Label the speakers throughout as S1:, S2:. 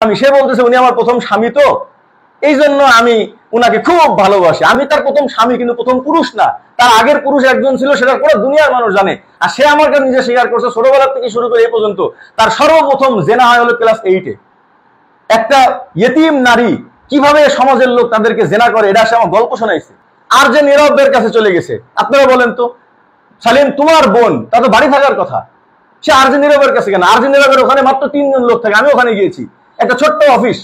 S1: সে বলতেছে উনি আমার প্রথম স্বামী, তো এই জন্য আমি উনাকে খুব ভালোবাসি। আমি তার প্রথম স্বামী, কিন্তু প্রথম পুরুষ না, তার আগের পুরুষ একজন ছিল, সেটা পুরো দুনিয়ার মানুষ জানে। আর সে আমার কাছে নিজে স্বীকার করছে ছোটবেলা থেকে শুরু করে এই পর্যন্ত তার সর্বপ্রথম জেনা হয় হলো ক্লাস 8-এ। একটা ইয়েতিম নারী কিভাবে সমাজের লোক তাদেরকে জেনা করে, এটা সে আমার গল্প শোনাইছে। আর যে নীরবের কাছে চলে গেছে, আপনারা বলেন তো সালিম, তোমার বোন, তা তো বাড়ি থাকার কথা, সে আর যে নীরবের কাছে কেন? আর যে নীরবের ওখানে মাত্র 3 জন লোক থাকে, আমি ওখানে গিয়েছি, একটা ছোট্ট অফিস,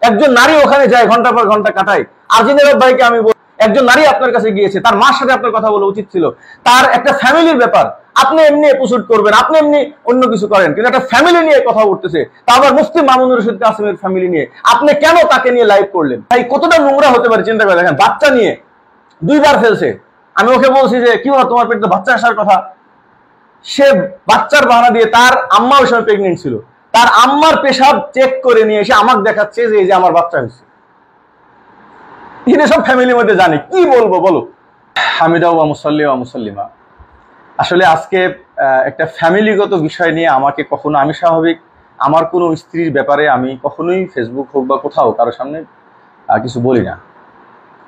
S1: একজন নারী ওখানে যায়, ঘন্টা পর ঘন্টা কাটায়। আর যে নীরব ভাইকে আমি একজন নারী আপনার কাছে গিয়েছে, তার মার সাথে আপনার কথা বলা উচিত ছিল। তার একটা ফ্যামিলির ব্যাপার, আপনি এমনি এপিসোড করবেন, আপনি এমনি অন্য কিছু করেন, কিন্তু একটা ফ্যামিলি নিয়ে কথা উঠতেছে, তা আবার মুফতি মামুনুর রশিদ কাসেমের ফ্যামিলি নিয়ে আপনি কেন তাকে নিয়ে লাইভ করলেন? ভাই কতটা নোংরা হতে পারে চিন্তা করে দেখেন। বাচ্চা নিয়ে 2 বার ফেলছে, আমি ওকে বলছি যে কি হলো তোমার পেটে বাচ্চা আসার কথা, সে বাচ্চার বাহানা দিয়ে, তার আম্মা ওই সময় প্রেগনেন্ট ছিল, তার আম্মার পেশাব চেক করে নিয়ে এসে আমাকে দেখাচ্ছে যে এই যে আমার বাচ্চা হয়েছে। সব ফ্যামিলির মধ্যে জানি, কি বলবো বলো। হামিদা ওয়া মুসাল্লি ওয়া মুসাল্লিমা। আসলে আজকে একটা ফ্যামিলিগত বিষয় নিয়ে আমাকে কখনো, আমি স্বাভাবিক আমার কোনো স্ত্রীর ব্যাপারে আমি কখনোই ফেসবুক হোক বা কোথাও কারোর সামনে কিছু বলি না,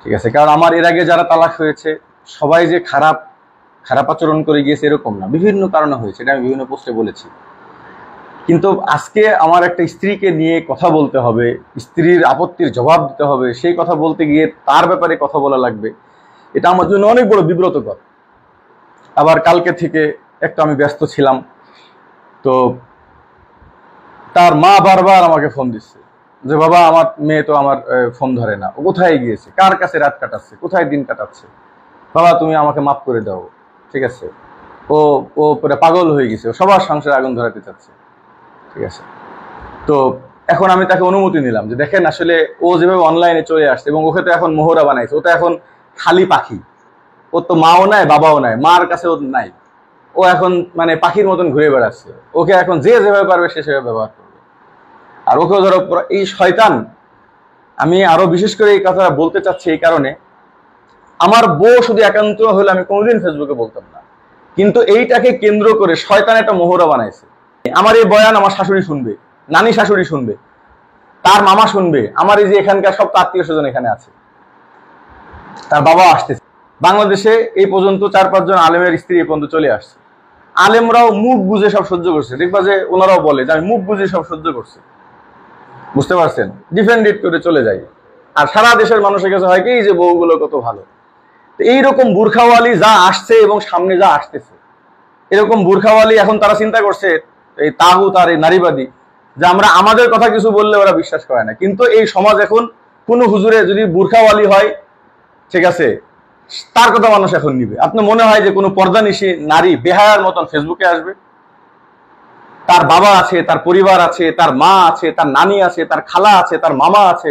S1: ঠিক আছে? কারণ আমার এর আগে যারা তালাক হয়েছে সবাই যে খারাপ আচরণ করে গিয়েছে এরকম না, বিভিন্ন কারণে হয়েছে, এটা আমি বিভিন্ন পোস্টে বলেছি। কিন্তু আজকে আমার একটা স্ত্রীকে নিয়ে কথা বলতে হবে, স্ত্রীর আপত্তির জবাব দিতে হবে, সেই কথা বলতে গিয়ে তার ব্যাপারে কথা বলা লাগবে, এটা আমার জন্য অনেক বড় বিব্রতকর। আবার কালকে থেকে একটু আমি ব্যস্ত ছিলাম, তো তার মা বারবার আমাকে ফোন দিচ্ছে যে বাবা আমার মেয়ে তো আমার ফোন ধরে না, ও কোথায় গিয়েছে, কার কাছে রাত কাটাচ্ছে, কোথায় দিন কাটাচ্ছে, বাবা তুমি আমাকে মাফ করে দাও, ঠিক আছে? ও পুরো পাগল হয়ে গেছে, ও সবার সংসারে আগুন ধরাতে চাচ্ছে, ঠিক আছে? তো এখন আমি তাকে অনুমতি নিলাম যে দেখেন আসলে ও যেভাবে অনলাইনে চলে আসছে, এবং ওকে তো এখন মোহরা বানাইছে, ও তো এখন খালি পাখি, ওর তো মাও নাই বাবাও নাই, মার কাছে ও নাই, ও এখন মানে পাখির মতন ঘুরে বেড়াচ্ছে। ওকে এখন যে যেভাবে পারবে সে সেভাবে ব্যবহার করবে। আর ওকেও ধরো এই শয়তান, আমি আরো বিশেষ করে এই কথা বলতে চাচ্ছি এই কারণে, আমার বউ শুধু একান্ত হলে আমি কোনোদিন ফেসবুকে বলতাম না, কিন্তু এইটাকে কেন্দ্র করে শয়তান একটা মোহরা বানাইছে। আমার এই বয়ান আমার শাশুড়ি শুনবে, নানি শাশুড়ি শুনবে, তার মামা শুনবে, আমার এই যে এখানকার সব আত্মীয় স্বজন এখানে আছে, তার বাবা আসতেছে। বাংলাদেশে এই পর্যন্ত 4-5 জন আলেমের স্ত্রী এই পর্যন্ত চলে আসছে। আলেমরাও মুখ বুঝে সব সহ্য করছে, দেখবা যে ওনারাও বলে যে আমি মুখ বুঝে সব সহ্য করছি, বুঝতে পারছেন? ডিফেন্ডেড করে চলে যায়। আর সারা দেশের মানুষের কাছে হয় কি যে বউগুলো কত ভালো। এইরকম বুরখাওয়ালি যা আসছে এবং সামনে যা আসতেছে, এরকম বুরখাওয়ালি এখন তারা চিন্তা করছে, এই তাগুত আর এই নারীবাদী, যে আমরা আমাদের কথা কিছু বললে ওরা বিশ্বাস করে না। কিন্তু এই সমাজ এখন কোন হুজুরে যদি বুরখাওয়ালি হয়, ঠিক আছে, তার কথা মানুষ এখন নিবে। আপনার মনে হয় যে কোনো পর্দানিশী নারী বেহায়ার মতন ফেসবুকে আসবে? তার বাবা আছে, তার পরিবার আছে, তার মা আছে, তার নানি আছে, তার খালা আছে, তার মামা আছে,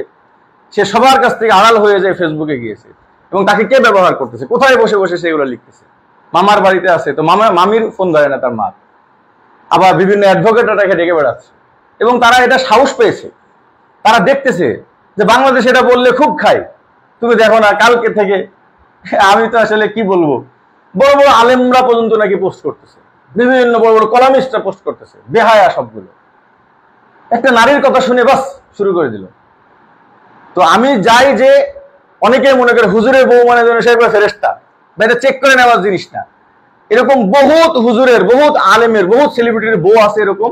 S1: সে সবার কাছ থেকে আড়াল হয়ে যায় ফেসবুকে গিয়েছে। এবং তাকে কে ব্যবহার করতেছে? কোথায় বসে বসে সেগুলো লিখতেছে? মামার বাড়িতে আছে, তো মামির ফোন ধরে না তার মা, আবার বিভিন্ন অ্যাডভোকেটরা তাকে ডেকে বেড়াচ্ছে। এবং তারা এটা সাহস পেয়েছে, তারা দেখতেছে যে বাংলাদেশ এটা বললে খুব খায়। তুমি দেখো না কালকে থেকে, আমি তো আসলে কি বলবো, বড় বড় আলেমরা পর্যন্ত নাকি পোস্ট করতেছে, বিভিন্ন বড় বড় কলামিস্টরা পোস্ট করতেছে, বেহায়া সবগুলো। একটা নারীর কথা শুনে বাস শুরু করে দিল। তো আমি যাই যে অনেকে মনে করে হুজুরের বউ মানে যেন সে ফেরেশতা, বা এটা চেক করে নেওয়ার জিনিস না। এরকম বহুত হুজুরের, বহুত আলেমের, বহুত সেলিব্রিটির বউ আছে এরকম,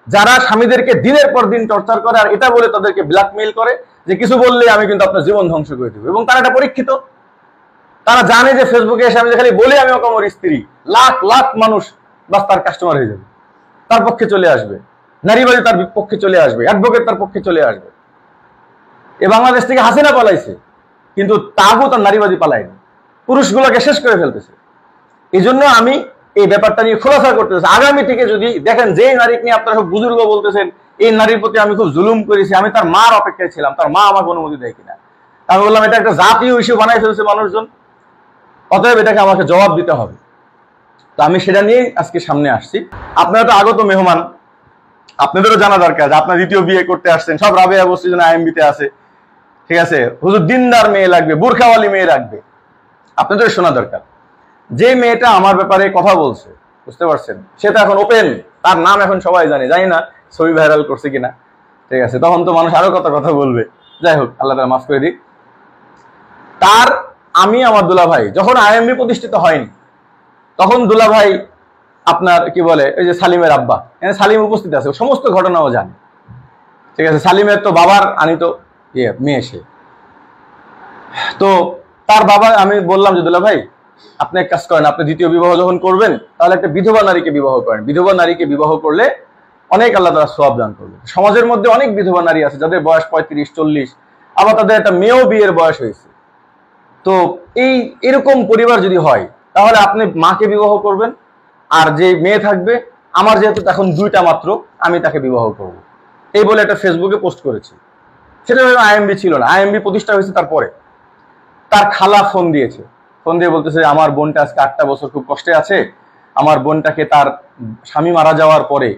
S1: যারা স্বামীদেরকে দিনের পর দিন টর্চার করে, আর এটা বলে তাদেরকে ব্ল্যাকমেইল করে যে কিছু বললে আমি কিন্তু আপনার জীবন ধ্বংস করে দেবো। এবং তারা এটা পরীক্ষিত, তারা জানে যে ফেসবুকে এসে আমি খালি বলে আমি ওকে আমার স্ত্রী, লাখ লাখ মানুষ বাস তার কাস্টমার হয়ে যাবে, তার পক্ষে চলে আসবে, নারীবাদী তার পক্ষে চলে আসবে, অ্যাডভোকেট তার পক্ষে চলে আসবে। এ বাংলাদেশ থেকে হাসিনা পালাইছে, কিন্তু তাগুত আর নারীবাদী পালায়নি, পুরুষগুলোকে শেষ করে ফেলতেছে। এই জন্য আমি এই ব্যাপারটা নিয়ে খোলাসা করতেছি। আগামী থেকে যদি দেখেন যে নারীকে নিয়ে আপনারা সব বুজুর্গ বলতেছেন এই নারীর প্রতি আমি খুব জুলুম করেছি, আমি তার মার অপেক্ষায় ছিলাম, তার মা আমাকে অনুমতি দেয় কিনা। আমি বললাম এটা একটা জাতীয় ইস্যু বানাই ফেলছে মানুষজন, অতএব এটাকে আমাকে জবাব দিতে হবে। তো আমি সেটা নিয়ে আজকে সামনে আসছি। আপনারা তো আগত মেহমান, আপনাদেরও জানা দরকার যে আপনার দ্বিতীয় বিয়ে করতে আসছেন, সব রাবেয়া বস্তির জন্য আইএমবিতে আছে, ঠিক আছে? হুজুর দিনদার মেয়ে লাগবে, বুরখাওয়ালি মেয়ে লাগবে, আপনাদের শোনা দরকার। যে মেয়েটা আমার ব্যাপারে কথা বলছে, বুঝতে পারছেন, সে তো এখন ওপেন, তার নাম এখন সবাই জানে, জানি না ছবি ভাইরাল করছে কিনা। ঠিক আছে, তখন তো মানুষ আরো কত কথা বলবে। যাই হোক, আল্লাহ তাআলা মাফ করে দিক। তার আমি আমার দুলাভাই যখন আইএমবি প্রতিষ্ঠিত হয়নি, তখন দুলাভাই আপনার কি বলে ওই যে সালিমের আব্বা, এখানে সালিম উপস্থিত আছে, সমস্ত ঘটনাও জানে। ঠিক আছে, সালিমের তো বাবার আনিত মেয়ে সে। তো তার বাবা, আমি বললাম যে দুলাভাই আপনি এক কাজ করেন, আপনি দ্বিতীয় বিবাহ যখন করবেন তাহলে একটা বিধবা নারীকে বিবাহ করেন। বিধবা নারীকে বিবাহ করলে অনেক আল্লাহ তাআলা সওয়াব দান করবে। সমাজের মধ্যে অনেক বিধবা নারী আছে যাদের বয়স 35-40, আবার তাদের একটা মেয়েও বিয়ের বয়স হয়েছে। তো এরকম পরিবার যদি হয় তাহলে আপনি মাকে বিবাহ করবেন, আর যে মেয়ে থাকবে আমার যেহেতু এখন 2টা মাত্র, আমি তাকে বিবাহ করব। এই বলে একটা ফেসবুকে পোস্ট করেছি। সেটা আইএমবি ছিল না, আইএমবি প্রতিষ্ঠা হয়েছে তারপরে। তার খালা ফোন দিয়েছে, ফোন দিয়ে বলতেছে আমার বোনটা আজকে 8টা বছর খুব কষ্টে আছে। আমার বোনটাকে তার স্বামী মারা যাওয়ার পরে,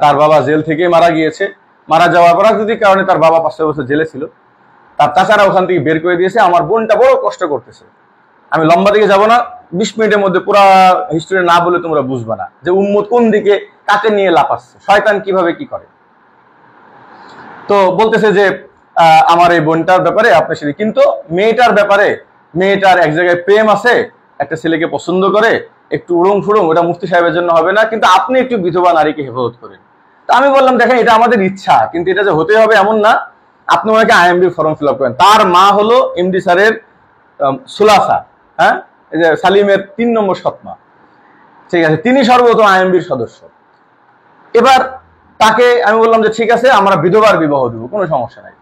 S1: তার বাবা জেল থেকে মারা গিয়েছে, মারা যাওয়ার পর যদি কারণে তার বাবা 5 বছর জেলে ছিল, তার চাচারা ওখান থেকে বের করে দিয়েছে। আমার বোনটা বড় কষ্ট করতেছে। আমি লম্বা দিকে যাব না, 20 মিনিটের মধ্যে পুরো হিস্ট্রি না বলে তোমরা বুঝবে না যে উম্মত কোন দিকে কাকে নিয়ে লাফাচ্ছে, শয়তান কিভাবে কি করে। তো বলতেছে যে আমার এই বোনটার ব্যাপারে আপনি শুনি, কিন্তু মেয়েটার ব্যাপারে, মেয়েটার এক জায়গায় প্রেম আছে, একটা ছেলেকে পছন্দ করে, একটু উড়ং ফুড়ং, ওটা মুফতি সাহেবের জন্য হবে না, কিন্তু আপনি একটু বিধবা নারীকে হেফাজত করেন। তো আমি বললাম দেখেন এটা আমাদের ইচ্ছা, কিন্তু এটা যে হতে হবে এমন না। আপনি ওনাকে আইএমবি ফর্ম ফিল আপ করেন। তার মা হলো এমডি স্যারের সুলাসা, হ্যাঁ, এই যে সালিমের 3 নম্বর সৎমা। ঠিক আছে, তিনি সর্বপ্রথম আইএমবির সদস্য। এবার তাকে আমি বললাম যে ঠিক আছে আমরা বিধবার বিবাহ দেবো, কোনো সমস্যা নাই।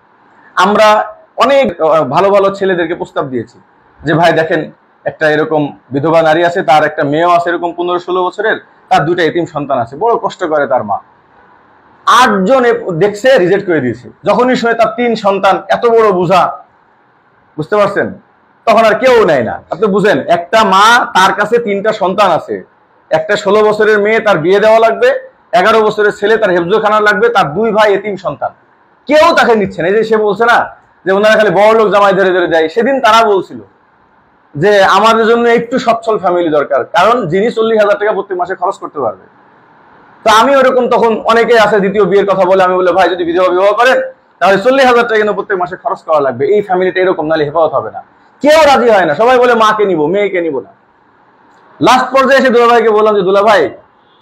S1: আমরা অনেক ভালো ভালো ছেলেদেরকে প্রস্তাব দিয়েছি যে ভাই দেখেন একটা এরকম বিধবা নারী আছে, তার একটা মেয়েও আছে এরকম 15-16 বছরের, তার 2টা এতিম সন্তান আছে, বড় কষ্ট করে তার মা। 8 জন দেখছে, রিজেক্ট করে দিয়েছে। যখনই শুনে তার 3 সন্তান, এত বড় বোঝা, বুঝতে পারছেন, তখন আর কেউ নেয় না। আপনি বুঝেন, একটা মা তার কাছে 3টা সন্তান আছে, একটা 16 বছরের মেয়ে তার বিয়ে দেওয়া লাগবে, 11 বছরের ছেলে তার হেফজখানা লাগবে, তার 2 ভাই এতিম সন্তান, কেউ তাকে নিচ্ছে না। এই যে সে বলছে না যে ওনারা খালি বড় লোক জামাই ধরে ধরে দেয়, সেদিন তারা বলছিল যে আমাদের জন্য একটু সচ্ছল ফ্যামিলি দরকার, কারণ যিনি 40,000 টাকা প্রত্যেক মাসে খরচ করতে পারবে। তো আমি ওরকম, তখন অনেকে আছে দ্বিতীয় বিয়ের কথা বলে, আমি বলে ভাই যদি বিধবা বিবাহ করেন তাহলে 40,000 টাকা কিন্তু প্রত্যেক মাসে খরচ করা লাগবে, এই ফ্যামিলিটা এরকম, নাহলে হেফাজত হবে না। কেউ রাজি হয় না, সবাই বলে মাকে নিব, মেয়েকে নিব না। লাস্ট পর্যায়ে এসে দুলাভাইকে বললাম যে দুলাভাই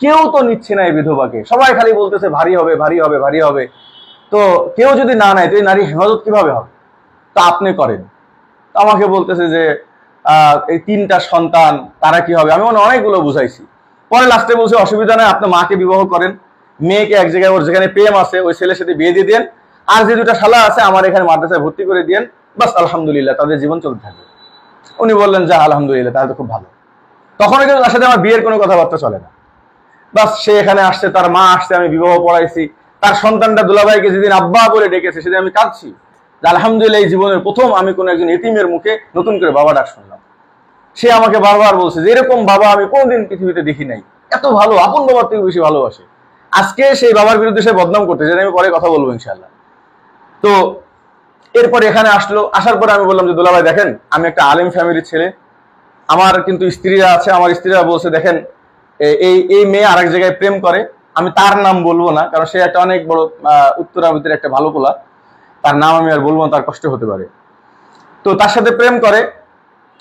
S1: কেউ তো নিচ্ছে না এই বিধবাকে, সবাই খালি বলতেছে ভারী হবে ভারী হবে ভারী হবে, তো কেউ যদি না নেয় তো এই নারী হেফাজত কিভাবে হবে, তা আপনি করেন। তো আমাকে বলতেছে যে এই 3টা সন্তান তারা কি হবে, আমি অনেকগুলো বুঝাইছি। পরে লাস্টে বলছে অসুবিধা নাই, আপনি মাকে বিবাহ করেন, মেয়েকে এক জায়গায় ওর যেখানে প্রেম আছে ওই ছেলের সাথে বিয়ে দিয়ে দেন, আর যে 2টা শালা আছে আমার এখানে মাদ্রাসায় ভর্তি করে দেন, বাস আলহামদুলিল্লাহ তাদের জীবন চলতে থাকবে। উনি বললেন যা আলহামদুলিল্লাহ, তাহলে তো খুব ভালো। তখন কিন্তু তার সাথে আমার বিয়ের কোনো কথাবার্তা চলে না। বাস সে এখানে আসছে, তার মা আসছে, আমি বিবাহ পড়াইছি, তার সন্তানটা দুলাভাইকে যেদিন আব্বা বলে ডেকেছে সেদিন আমি কাঁদছি যে আলহামদুলিল্লাহ এই জীবনের প্রথম আমি কোনো একজন এতিমের মুখে নতুন করে বাবা ডাক শুনলাম। সে আমাকে বারবার বলছে যে এরকম বাবা আমি কোনোদিন পৃথিবীতে দেখি নাই, এত ভালো, আপন বাবার থেকে বেশি ভালোবাসে। আজকে সেই বাবার বিরুদ্ধে সে বদনাম করতে, যেটা আমি পরে কথা বলবো ইনশাআল্লাহ। তো এরপর এখানে আসলো, আসার পরে আমি বললাম যে দুলাভাই দেখেন আমি একটা আলেম ফ্যামিলির ছেলে, আমার কিন্তু স্ত্রীরা আছে, আমার স্ত্রীরা বলছে দেখেন এই মেয়ে আরেক জায়গায় প্রেম করে, আমি তার নাম বলবো না কারণ সে একটা অনেক বড় উত্তরাবৃত্তির একটা ভালো পোলা, তার নাম আমি আর বলবো না, তার কষ্ট হতে পারে। তো তার সাথে প্রেম করে,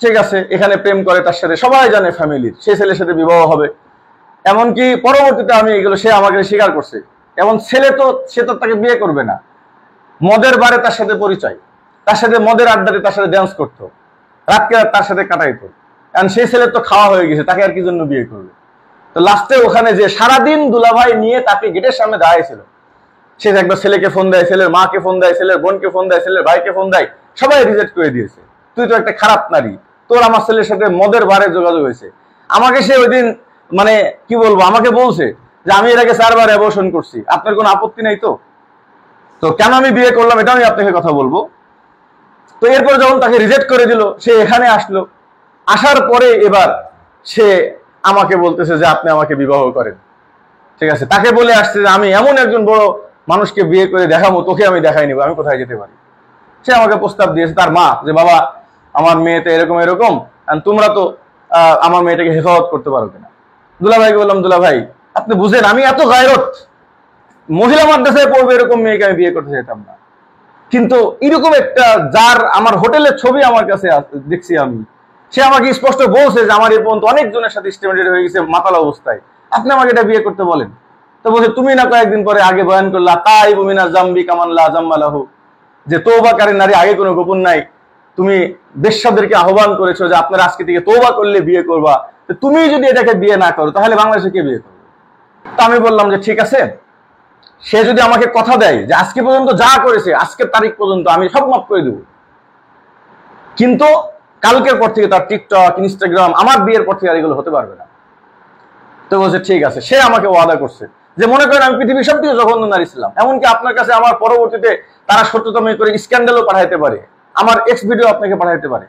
S1: ঠিক আছে, এখানে প্রেম করে তার সাথে, সবাই জানে ফ্যামিলির, সেই ছেলের সাথে বিবাহ হবে। এমনকি পরবর্তীতে আমি এগুলো সে আমাকে স্বীকার করছে, এমন ছেলে তো সে তো তাকে বিয়ে করবে না, মদের বারে তার সাথে পরিচয়, তার সাথে মদের আড্ডাতে তার সাথে ড্যান্স করতো, রাতকে রাত তার সাথে কাটাইতো, কারণ সেই ছেলের তো খাওয়া হয়ে গেছে, তাকে আর কি জন্য বিয়ে করবে। তো লাস্টে ওখানে যে সারাদিন দুলাভাই নিয়ে তাকে গেটের সামনে দাঁড়াইছিল, সে একবার ছেলেকে ফোন দেয়, ছেলের মাকে ফোন দেয়, ছেলের বোনকে ফোন দেয়, ছেলের ভাইকে ফোন দেয়, সবাই রিজেক্ট করে দিয়েছে, তুই তো একটা খারাপ নারী, তোর আমার ছেলের সাথে মদের বারে যোগাযোগ হয়েছে। আমাকে সে ওই দিন মানে কি বলবো, আমাকে বলছে যে আমি এর আগে 4 বার অ্যাবর্শন করছি, আপনার কোনো আপত্তি নাই তো, তো কেন আমি বিয়ে করলাম এটা আমি আপনাকে কথা বলবো। তো এরপর যখন তাকে রিজেক্ট করে দিল, সে এখানে আসলো, আসার পরে এবার সে আমাকে বলতেছে যে আপনি আমাকে বিবাহ করেন, ঠিক আছে, তাকে বলে আসছে যে আমি এমন একজন বড় মানুষকে বিয়ে করে দেখাবো, তোকে আমি দেখাই নিবো, আমি কোথায় যেতে পারি। সে আমাকে প্রস্তাব দিয়েছে তার মা যে বাবা আমার মেয়েতে এরকম এরকম, তোমরা তো আমার মেয়েটাকে হেফাজত করতে পারো কিনা। দুলাভাইকে বললাম দুলাভাই আপনি বুঝেন আমি এত গায়রত, মহিলা মাদ্রাসায় পড়বে এরকম মেয়েকে আমি বিয়ে করতে চাইতাম না। কিন্তু এরকম একটা, যার আমার হোটেলের ছবি আমার কাছে দেখছি আমি, সে আমাকে স্পষ্ট বলছে যে আমার এর পর্যন্ত অনেকজনের সাথে স্টেটমেন্ট হয়ে গেছে মাতাল অবস্থায়, আপনি আমাকে এটা বিয়ে করতে বলেন। তো বলছে তুমি না কয়েকদিন পরে আগে বয়ান করলা তাই বুমিনা জাম্বি কামান লা জাম্মালাহু, যে তওবাকারী নারী আগে কোনো গোপন নাই। তুমি বেশ্যাদেরকে আহ্বান করেছো যে আপনারা আজকে থেকে তওবা করলে বিয়ে করবা, তো তুমি যদি এটাকে বিয়ে না করো তাহলে বাংলাদেশে কে বিয়ে করবে? তো আমি বললাম যে ঠিক আছে, সে যদি আমাকে কথা দেয় যে আজকে পর্যন্ত যা করেছে আজকের তারিখ পর্যন্ত আমি সব মাফ করে দেব, কিন্তু কালকের পর থেকে তার টিকটক ইনস্টাগ্রাম আমার বিয়ের পর থেকে আর এগুলো হতে পারবে না। তো বলছে ঠিক আছে। সে আমাকে ওয়াদা করছে যে মনে করেন আমি পৃথিবীর সবথেকে জঘন্য নারী ছিলাম, এমনকি আপনার কাছে আমার পরবর্তীতে তারা সত্যতম করে স্ক্যান্ডালও পাঠাইতে পারে, আমার এক্স ভিডিও আপনাকে পাঠাইতে পারে,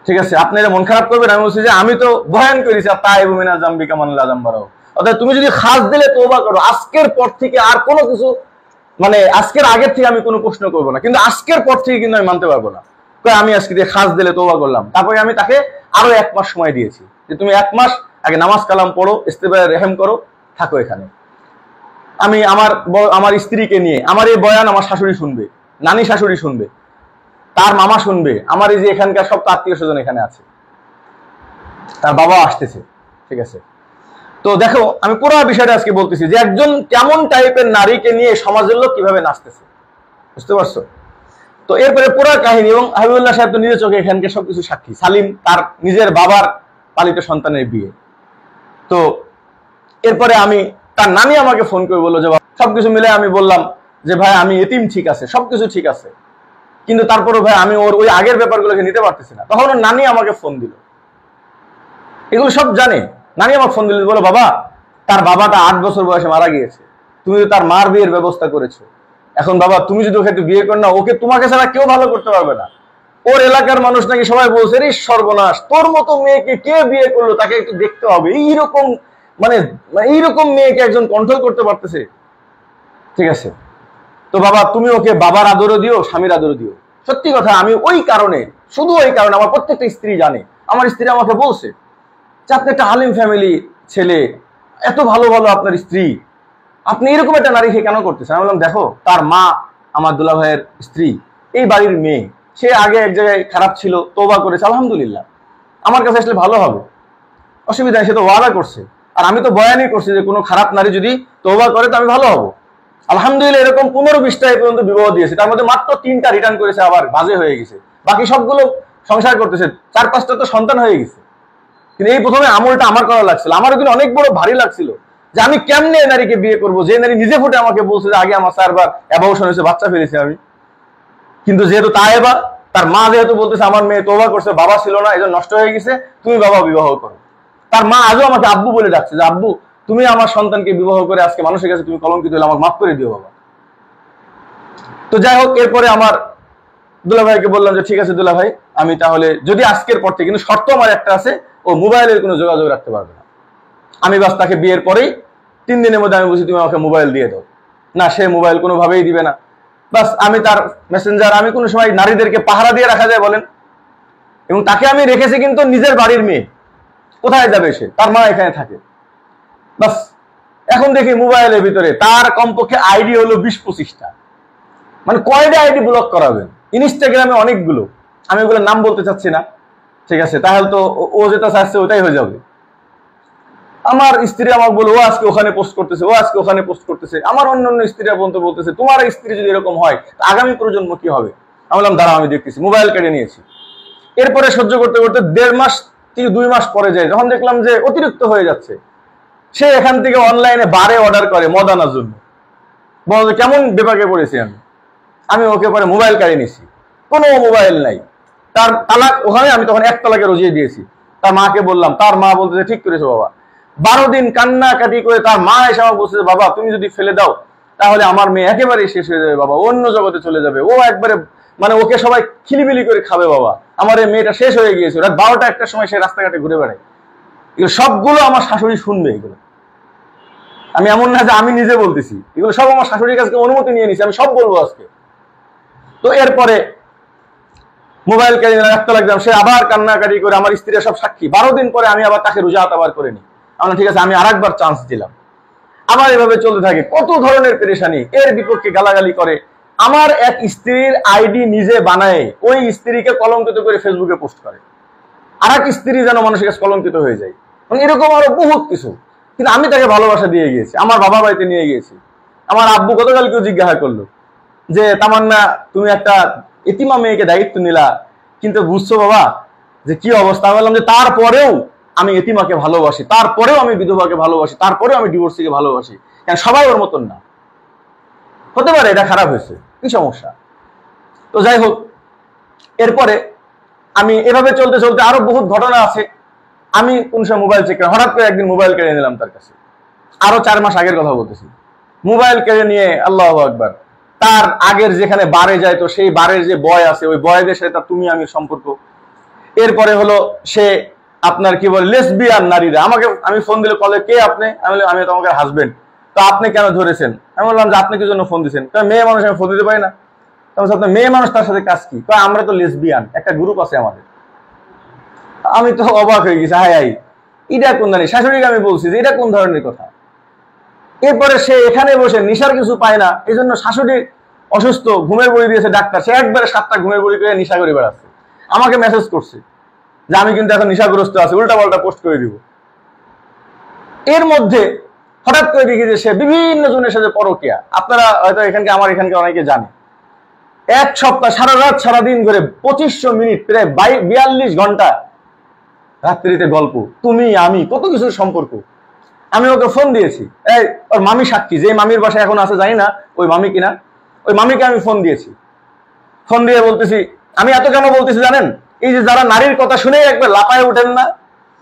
S1: ঠিক আছে, আপনি এটা মন খারাপ করবেন। আমি বলছি যে আমি তো বয়ান করেছি তাই বুমিনা জাম্বি কামান লা জাম্বারাহু, অর্থাৎ তুমি যদি খাস দিলে তওবা করো, আজকের পর থেকে আর কোনো কিছু, মানে আজকের আগের থেকে আমি কোনো প্রশ্ন করবো না, কিন্তু আজকের পর থেকে কিন্তু আমি মানতে পারবো না। আমি আজকে দিয়ে খাস দিলে তওবা করলাম। তারপরে আমি তাকে আরো 1 মাস সময় দিয়েছি যে তুমি 1 মাস আগে নামাজ কালাম পড়ো, ইস্তেগফার রেহেম করো, থাকো এখানে। আমি আমার স্ত্রীকে নিয়ে, আমার এই বয়ান আমার শাশুড়ি শুনবে, নানি শাশুড়ি শুনবে, তার মামা শুনবে, আমার এই যে এখানকার সব আত্মীয় স্বজন এখানে আছে, তার বাবা আসতেছে, ঠিক আছে। তো দেখো আমি পুরো বিষয়টা আজকে বলতেছি যে একজন কেমন টাইপের নারীকে নিয়ে সমাজের লোক কিভাবে নাচতেছে, বুঝতে পারছো? তো এরপরে পুরো কাহিনী, এবং হাবিবুল্লাহ সাহেব তো নিজের চোখে এখানকার সবকিছু সাক্ষী। সালিম তার নিজের বাবার পালিত সন্তানের বিয়ে। তো এরপরে আমি, তার নানি আমাকে ফোন করে বললো যে সবকিছু মিলে আমি বললাম যে ভাই আমি এতিম, ঠিক আছে, সবকিছু ঠিক আছে, কিন্তু তারপরে ভাই আমি ওর ওই আগের ব্যাপারগুলোকে নিতে পারতেছি না। তখন ওর নানি আমাকে ফোন দিল, এগুলো সব জানে। নানি আমাকে ফোন দিল, বলো বাবা তার বাবাটা 8 বছর বয়সে মারা গিয়েছে, তুমি তো তার মার বিয়ের ব্যবস্থা করেছো, এখন বাবা তুমি যদি ওকে বিয়ে করো না, ওকে তোমাকে ছাড়া কেউ ভালো করতে পারবে না। ওর এলাকার মানুষ নাকি সবাই বলছে রে সর্বনাশ, তোর মতো মেয়েকে কে বিয়ে করলো, তাকে একটু দেখতে হবে, এইরকম মানে এইরকম মেয়েকে একজন কন্ট্রোল করতে পারতেছে, ঠিক আছে। তো বাবা তুমি ওকে বাবার আদরও দিও, স্বামীর আদরও দিও। সত্যি কথা, আমি ওই কারণে, শুধু ওই কারণে, আমার প্রত্যেকটা স্ত্রী জানে, আমার স্ত্রী আমাকে বলছে যে আপনি একটা আলিম ফ্যামিলি ছেলে, এত ভালো ভালো আপনার স্ত্রী, আপনি এরকম একটা নারীকে কেন করতেছেন? আমি বললাম দেখো, তার মা আমার দুলা ভাইয়ের স্ত্রী, এই বাড়ির মেয়ে, সে আগে এক জায়গায় খারাপ ছিল, তওবা করেছে, আলহামদুলিল্লাহ, আমার কাছে আসলে ভালো হবে, অসুবিধা নেই, সে তো ওয়াদা করছে। আর আমি তো বয়ানই করছি যে কোনো খারাপ নারী যদি তওবা করে তো আমি ভালো হবো। আলহামদুলিল্লাহ এরকম 15-20টা পর্যন্ত বিবাহ দিয়েছে, তার মধ্যে মাত্র 3টা রিটার্ন করেছে, আবার বাজে হয়ে গেছে, বাকি সবগুলো সংসার করতেছে, 4-5টা তো সন্তান হয়ে গেছে। কিন্তু এই প্রথমে আমলটা আমার করা লাগছিল, আমারও কিন্তু অনেক বড় ভারী লাগছিল যে আমি কেমনে নারীকে বিয়ে করবো, যে নারী নিজে ফুটে আমাকে বলছে যে আগে আমার 4বার অ্যাবর্শন হয়েছে, বাচ্চা ফেলেছি আমি। কিন্তু যেহেতু তায়েবা, তার মা যেহেতু বলতেছে আমার মেয়ে তওবা করছে, বাবা ছিল না, এজন্য নষ্ট হয়ে গেছে, তুমি বাবা বিবাহ করো। তার মা আজও আমাকে আব্বু বলে ডাকছে যে আব্বু তুমি আমার সন্তানকে বিবাহ করে আজকে মানুষের কাছে তুমি কলঙ্কিত হলে আমাকে মাফ করে দিও বাবা। তো যাই হোক, এরপরে আমার দুলা ভাইকে বললাম যে ঠিক আছে দুলা ভাই, আমি তাহলে যদি আজকের পর থেকে, কিন্তু শর্ত আমার একটা আছে, ও মোবাইলের কোনো যোগাযোগ রাখতে পারবে না। আমি বাস তাকে বিয়ের পরেই 3 দিনের মধ্যে আমি বলছি তুমি আমাকে মোবাইল দিয়ে দাও, না সে মোবাইল কোনোভাবেই দিবে না। বাস আমি তার মেসেঞ্জার, আমি কোনো সময় নারীদেরকে পাহারা দিয়ে রাখা যায় বলেন, এবং তাকে আমি রেখেছি কিন্তু নিজের বাড়ির মেয়ে, কোথায় যাবে সে, তার মা এখানে থাকে। বাস এখন দেখি মোবাইলের ভিতরে তার কমপক্ষে আইডি হলো 20-25টা, মানে কয়টা আইডি ব্লক করাবেন, ইনস্টাগ্রামে অনেকগুলো, আমি ওগুলোর নাম বলতে চাচ্ছি না, ঠিক আছে, তাহলে তো ও যেটা চাচ্ছে ওটাই হয়ে যাবে। আমার স্ত্রী আমাকে বলে ও আজকে ওখানে পোস্ট করতেছে, ও আজকে ওখানে পোস্ট করতেছে, আমার অন্যান্য স্ত্রীরা বলতেছে তোমার স্ত্রী যদি এরকম হয় আগামী প্রজন্ম কি হবে। আমি বললাম দাঁড়াও আমি দেখতেছি, মোবাইল কেটে নিয়েছি। এরপরে সহ্য করতে করতে 1.5 মাস থেকে 2 মাস পরে যায়, যখন দেখলাম যে অতিরিক্ত হয়ে যাচ্ছে, সে এখান থেকে অনলাইনে বারে অর্ডার করে মদ আনার জন্য। বলছে কেমন বিপাকে পড়েছি আমি ওকে পরে মোবাইল কেড়ে নিয়েছি, কোনো মোবাইল নাই, তার তালাক ওখানে, আমি তখন 1 তালাকে রজিয়ে দিয়েছি। তার মাকে বললাম, তার মা বলতেছে ঠিক করেছো বাবা। 12 দিন কান্নাকাটি করে তার মা এসে আমাকে বলছে বাবা তুমি যদি ফেলে দাও তাহলে আমার মেয়ে একেবারেই শেষ হয়ে যাবে বাবা, অন্য জগতে চলে যাবে, ও একবারে মানে ওকে সবাই খিলিবিলি করে খাবে বাবা, আমার এই মেয়েটা শেষ হয়ে গিয়েছে। রাত 12টা 1টার সময় সে রাস্তাঘাটে ঘুরে বেড়ায়। এগুলো সবগুলো আমার শাশুড়ি শুনবে, এগুলো আমি এমন না যে আমি নিজে বলতেছি, এগুলো সব আমার শাশুড়ির কাছে অনুমতি নিয়ে নিছি, আমি সব বলবো আজকে। তো এরপরে মোবাইল কেড়ে নিলাম, 1 তালাক দিলাম, সে আবার কান্নাকাটি করে, আমার স্ত্রীরা সব সাক্ষী। 12 দিন পরে আমি আবার তাকে রুজাত আবার করে নিই। আমরা ঠিক আছে, আমি আরেকবার চান্স দিলাম। আমার এভাবে চলতে থাকে, কত ধরনের পেরেশানি, এর বিপক্ষে গালাগালি করে। আমার এক স্ত্রীর আইডি নিজে বানায় ওই স্ত্রীকে কলঙ্কিত করে ফেসবুকে পোস্ট করে, আর এক স্ত্রী যেন মানুষের কাছে কলঙ্কিত হয়ে যায়। এরকম আরো বহুত কিছু। কিন্তু আমি তাকে ভালোবাসা দিয়ে গিয়েছি, আমার বাবা বাড়িতে নিয়ে গিয়েছি। আমার আব্বু গতকাল কেউ জিজ্ঞাসা করলো যে তামান্না তুমি একটা এতিমা মেয়েকে দায়িত্ব নিলা, কিন্তু বুঝছো বাবা যে কি অবস্থা। আমি বললাম যে তারপরেও আমি এতিমাকে ভালোবাসি, তারপরেও আমি বিধবাকে ভালোবাসি, তারপরেও আমি ডিভোর্সিকে ভালোবাসি। কারণ সবাই ওর মতন না, হতে পারে এটা খারাপ হয়েছে, কি সমস্যা। তো যাই হোক, এরপরে আমি এভাবে চলতে চলতে আরো বহুত ঘটনা আছে। আমি কোন সময় মোবাইল চেক করি, হঠাৎ করে একদিন মোবাইল কেড়ে নিলাম তার কাছে। আরো 4 মাস আগের কথা বলতেছি। মোবাইল কেড়ে নিয়ে আল্লাহু আকবার, তার আগের যেখানে বারে যায়, তো সেই বারের যে বয় আছে ওই বয়দের সাথে তার তুমি আমি সম্পর্ক। এরপরে হলো সে আপনার কি বলে লেসবিয়ান নারীরা আমাকে, আমি ফোন দিলে কলে কে আপনি, আমি বললাম আমি তোমাকে হাজবেন্ড। তো আপনি কেন ধরেছেন? আমি বললাম যে আপনি কি জন্য ফোন দিচ্ছেন? মেয়ে মানুষ আমি ফোন দিতে পারি না। আপনার মেয়ে মানুষ, তার সাথে কাজ কি? আমরা তো লেসবিয়ান, একটা গ্রুপ আছে আমাদের। আমি তো অবাক হয়ে গেছি, হাই হাই এটা কোন ধরনের, শাশুড়িকে আমি বলছি যে এটা কোন ধরনের কথা। এরপরে সে এখানে বসে নিশার কিছু পায় না, এই জন্য শাশুড়ি অসুস্থ, ঘুমের বড়ি দিয়েছে ডাক্তার, সে একবারে 7টা ঘুমের বড়ি করে নিশা করে বেড়াচ্ছে। আমাকে মেসেজ করছে যে আমি কিন্তু এখন নিশাগ্রস্ত আছি, উল্টা পাল্টা পোস্ট করে দিব। এর মধ্যে হঠাৎ করে দেখি যে সে বিভিন্ন জনের সাথে পরকিয়া। আপনারা হয়তো আমার এখানকে অনেকে জানে, এক সপ্তাহ সারা রাত সারাদিন ধরে 2500 মিনিট, প্রায় 42 ঘন্টা রাত্রিতে গল্প, তুমি আমি কত কিছুর সম্পর্ক। আমি ওকে ফোন দিয়েছি, এই ওর মামি সাক্ষী, যে মামির বাসায় এখন আছে জানি না ওই মামি কিনা, ওই মামিকে আমি ফোন দিয়েছি। ফোন দিয়ে বলতেছি, আমি এত কেন বলতেছি জানেন? এই যে যারা নারীর কথা শুনে একবার লাপায় উঠেন না,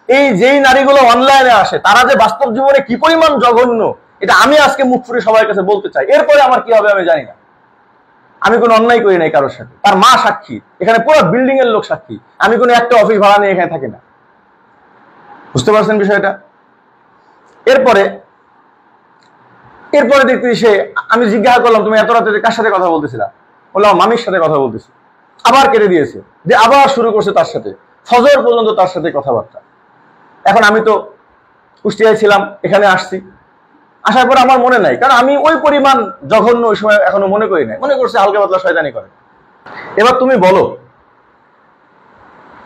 S1: এই যেই নারীগুলো অনলাইনে আসে তারা যে বাস্তব জীবনে কি পরিমাণ জঘন্য, এটা আমি আজকে মুখ ফুটে সবার কাছে বলতে চাই। এরপরে আমার কি হবে আমি জানি না। আমি কোনো অন্যায় করি নাই কারোর সাথে, তার মা সাক্ষী, এখানে পুরো বিল্ডিং এর লোক সাক্ষী। আমি কোনো একটা অফিস ভাড়া নিয়ে এখানে থাকি না, বুঝতে পারছেন বিষয়টা? এরপরে দেখতে সে, আমি জিজ্ঞাসা করলাম তুমি এত রাতে কার সাথে কথা বলতেছিলা? বললাম মামির সাথে কথা বলতেছি। আবার কেটে দিয়েছে, যে আবার শুরু করছে তার সাথে, ফজর পর্যন্ত তার সাথে কথাবার্তা। এখন আমি তো কুষ্টিয়ায় ছিলাম, এখানে আসছি, আসার পর আমার মনে নাই, কারণ আমি ওই পরিমাণ জঘন্য ওই সময় এখনো মনে করি নাই, মনে করছে হালকা পাতলা শয়তানি করে। এবার তুমি বলো,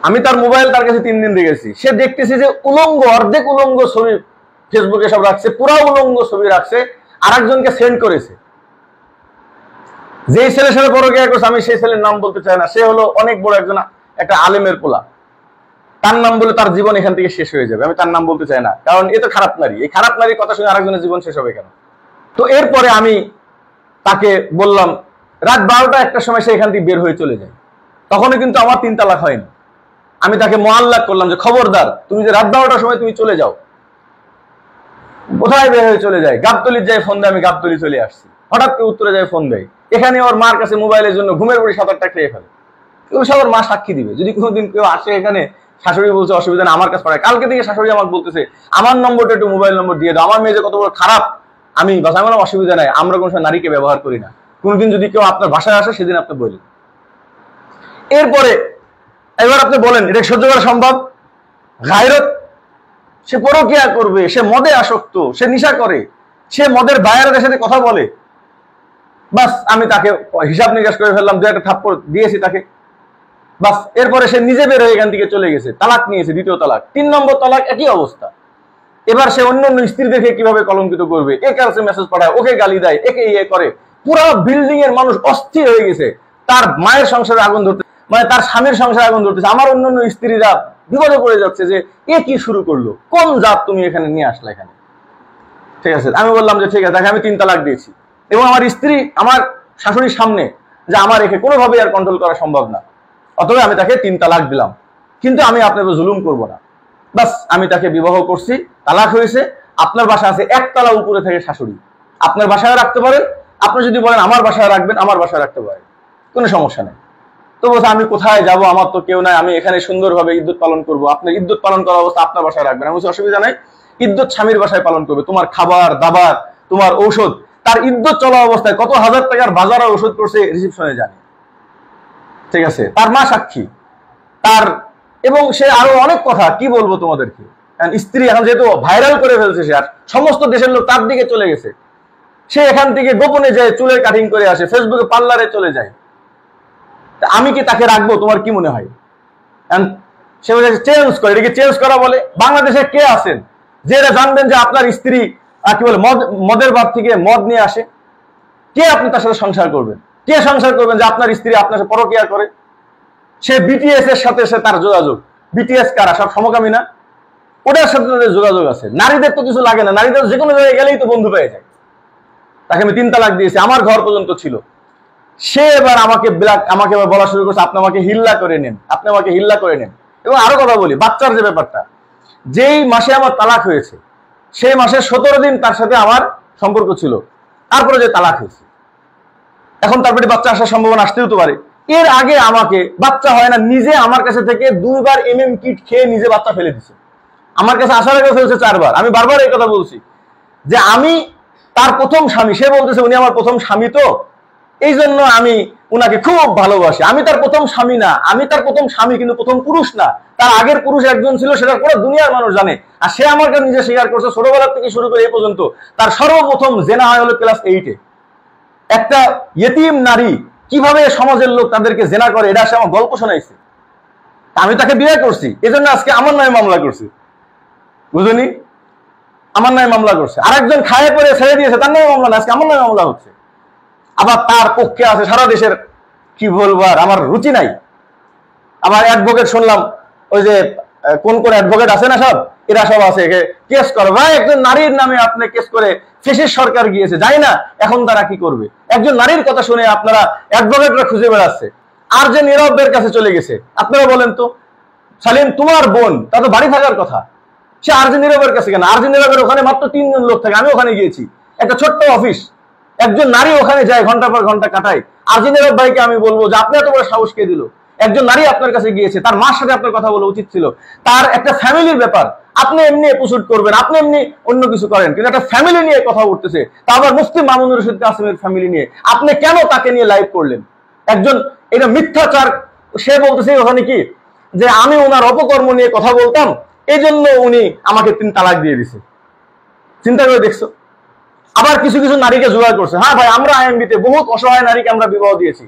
S1: আমি তার মোবাইল তার কাছে 3 দিন রেখেছি, সে দেখতেছি যে উলঙ্গ, অর্ধেক উলঙ্গ ছবি ফেসবুকে সব রাখছে, পুরা উলঙ্গ ছবি রাখছে, আরেকজনকে সেন্ড করেছে। যে ছেলের সাথে পরকিয়া করছে, আমি সেই ছেলের নাম বলতে চাই না, সে হলো অনেক বড় একজন, একটা আলেমের পোলা। তার নাম বলে তার জীবন এখান থেকে শেষ হয়ে যাবে, আমি তার নাম বলতে চাই না, কারণ এ তো খারাপ নারী। এই খারাপ নারীর কথা শুনে আরেকজনের জীবন শেষ হবে কেন? তো এরপরে আমি তাকে বললাম, রাত 12টা 1টার সময় সে এখান থেকে বের হয়ে চলে যায়। তখনও কিন্তু আমার 3 তালাক হয়নি। আমি তাকে মোয়াল্লাক করলাম যে খবরদার, তুমি যে রাত 12টার সময় তুমি চলে যাও। কোথায় বের হয়ে চলে যায়? গাবতলির যাই ফোন দেয়, আমি গাবতলি চলে আসছি। হঠাৎ করে উত্তরে যায় ফোন দেয়, এখানে ওর মার কাছে মোবাইলের জন্য ঘুমের পরে 7-8টা খেয়ে ফেলে। ওর মা সাক্ষী দিবে, যদি কোনোদিন কেউ আসে এখানে, শাশুড়ি বলছে অসুবিধা না, আমার কাছে পাঠায়। কালকে থেকে শাশুড়ি আমাকে বলতেছে আমার নম্বরটা একটু মোবাইল নম্বর দিয়ে দাও, আমার মেয়ে যে কত বড় খারাপ। আমি বাস আমার অসুবিধা নাই, আমরা কোনো সময় নারীকে ব্যবহার করি না, কোনোদিন যদি কেউ আপনার বাসায় আসে সেদিন আপনি বললেন। এরপরে এবার আপনি বলেন এটা সহ্য করা সম্ভব? গায়রত, সে পরকিয়া করবে, সে মদে আসক্ত, সে নেশা করে, সে মদের বায়ারের সাথে কথা বলে। বাস আমি তাকে হিসাব নিকাশ করে ফেললাম, 2-1 থাপ্পড় দিয়েছি তাকে, বাস। এরপরে সে নিজে বের হয়ে এখান থেকে চলে গেছে, তালাক নিয়েছে, 2য় তালাক, 3 নম্বর তালাক, একই অবস্থা। এবার সে অন্য স্ত্রী দেখে কিভাবে কলঙ্কিত করবে, এ কাছে মেসেজ পাঠায়, ওকে গালি দেয়, একে ইয়ে করে। পুরো বিল্ডিং এর মানুষ অস্থির হয়ে গেছে, তার মায়ের সংসারে আগুন ধরতে, মানে তার স্বামীর সংসারে আগুন ধরতেছে। আমার অন্য স্ত্রীরা বিপদে পড়ে যাচ্ছে যে এ কি শুরু করলো, কোন জাত তুমি এখানে নিয়ে আসলে এখানে। ঠিক আছে, আমি বললাম যে ঠিক আছে, তাকে আমি 3 তালাক দিয়েছি, এবং আমার স্ত্রী আমার শাশুড়ির সামনে যে আমার একে কোনোভাবে আর কন্ট্রোল করা সম্ভব না, অতএব আমি তাকে 3 তালাক দিলাম, কিন্তু আমি আপনাকে জুলুম করব না। বাস আমি তাকে বিবাহ করছি, তালাক হয়েছে। আপনার বাসা আছে 1 তালা উপরে থেকে শাশুড়ি, আপনার বাসায় রাখতে পারেন, আপনি যদি বলেন আমার বাসায় রাখবেন, আমার বাসায় রাখতে পারেন, কোনো সমস্যা নেই। তো বলছে আমি কোথায় যাব, আমার তো কেউ নাই, আমি এখানে সুন্দরভাবে ইদ্যুৎ পালন করবো, আপনার ইদ্যুৎ পালন করা অবস্থা আপনার বাসায় রাখবেন। আমি বলছি অসুবিধা নাই, ইদ্যুৎ স্বামীর বাসায় পালন করবে, তোমার খাবার দাবার, তোমার ঔষধ, তার ইদ্যুৎ চলা অবস্থায় কত হাজার টাকার বাজার ওষুধ করছে রিসিপশনে জানি। ঠিক আছে, তার মা সাক্ষী, তার, এবং সে আরো অনেক কথা কি বলবো তোমাদেরকে, স্ত্রী এখন যেহেতু ভাইরাল করে ফেলছে, সে আর সমস্ত দেশের লোক তার দিকে চলে গেছে, সে এখান থেকে গোপনে যায় চুলের কাটিং করে আসে, ফেসবুকে পার্লারে চলে যায়। আমি কি তাকে রাখবো? তোমার কি মনে হয়? সে চেঞ্জ করে, এটাকে চেঞ্জ করা বলে? বাংলাদেশে কে আছেন যে এটা জানবেন যে আপনার স্ত্রী কি বলে মদের বার থেকে মদ নিয়ে আসে? কে আপনি তার সাথে সংসার করবেন? কে সংসার করবেন যে আপনার স্ত্রী আপনার সাথে পরকিয়া করে? সে বিটিএস এর সাথে সে তার যোগাযোগ, বিটিএস কারা? সব সমকামী না? ওটার সাথে তাদের যোগাযোগ আছে। নারীদের তো কিছু লাগে না, নারীদের যে কোনো জায়গায় গেলেই তো বন্ধু পেয়ে যায়। তাকে আমি 3 তালাক দিয়েছি, আমার ঘর পর্যন্ত ছিল। সে এবার আমাকে এবার বলা শুরু করছে, আপনি আমাকে হিল্লা করে নেন, আপনি আমাকে হিল্লা করে নেন। এবং আরো কথা বলি, বাচ্চার যে ব্যাপারটা, যেই মাসে আমার তালাক হয়েছে সেই মাসে 17 দিন তার সাথে আমার সম্পর্ক ছিল, তারপরে যে তালাক হয়েছে, এখন তার পেটে বাচ্চা আসার সম্ভাবনা আসতেও তো পারে। এর আগে আমাকে বাচ্চা হয় না, নিজে আমার কাছে থেকে 2 বার MM কিট খেয়ে নিজে বাচ্চা ফেলে দিছে। আমার কাছে আসার আগে ফেলছে 4 বার। আমি বারবার এই কথা বলছি যে আমি তার প্রথম স্বামী। সে বলতেছে উনি আমার প্রথম স্বামী, তো এই জন্য আমি উনাকে খুব ভালোবাসি। আমি তার প্রথম স্বামী না, আমি তার প্রথম স্বামী, কিন্তু প্রথম পুরুষ না। তার আগের পুরুষ একজন ছিল, সেটা পুরো দুনিয়ার মানুষ জানে। আর সে আমাকে নিজে স্বীকার করছে, ছোটবেলা থেকে শুরু করে এই পর্যন্ত তার সর্বপ্রথম জেনা হয় হলো ক্লাস 8-এ। একটা ইয়েতিম নারী কিভাবে সমাজের লোক তাদেরকে জেনা করে, এটা সে আমার গল্প শোনাইছে। আমি তাকে বিয়ে করছি, এজন্য আজকে আমার নামে মামলা করছে, বুঝুনি? আমার নামে মামলা করছে। আরেকজন খায়ে পরে ছেড়ে দিয়েছে, তার নামে মামলা না, আজকে আমার নামে মামলা হচ্ছে। আবার তার পক্ষে আছে সারা দেশের, কি বলবো আর, আমার রুচি নাই। আবার অ্যাডভোকেট শুনলাম, ওই যে কোন কোন অ্যাডভোকেট আছে না, সব এরা সব আছে কেস করে। ভাই, একজন নারীর নামে আপনি কেস করে ফেসিস সরকার গিয়েছে, যাই না, এখন তারা কি করবে? একজন নারীর কথা শুনে আপনারা অ্যাডভোকেটরা খুঁজে বেড়াচ্ছে। আর যে নীরবের কাছে চলে গেছে, আপনারা বলেন তো, সালিম তোমার বোন, তা তো বাড়ি থাকার কথা, সে আর যে নীরবের কাছে কেন? আর যে নীরবের ওখানে মাত্র 3 জন লোক থাকে, আমি ওখানে গিয়েছি, একটা ছোট্ট অফিস, একজন নারী ওখানে যায়, ঘন্টা পর ঘন্টা কাটায়। আর যে নীরব ভাইকে আমি বলবো যে আপনি এত বড় সাহস কে দিল? একজন নারী আপনার কাছে গিয়েছে, তার মার সাথে আপনার কথা বলা উচিত ছিল। তার একটা ফ্যামিলির ব্যাপার, আপনি এমনি এপিসোড করবেন, আপনি এমনি অন্য কিছু করেন, কিন্তু একটা ফ্যামিলি নিয়ে কথা উঠতেছে, তা আবার মুফতি মামুনুর রশিদ কাসেমের ফ্যামিলি নিয়ে আপনি কেন তাকে নিয়ে লাইভ করলেন? একজন, এটা মিথ্যাচার। সে বলতেছে ওখানে কি যে আমি ওনার অপকর্ম নিয়ে কথা বলতাম, এই জন্য উনি আমাকে 3 তালাক দিয়ে দিছে। চিন্তা করে দেখছো? আবার কিছু কিছু নারীকে জোগাড় করছে। হ্যাঁ ভাই, আমরা আইএমবিতে বহুত অসহায় নারীকে আমরা বিবাহ দিয়েছি,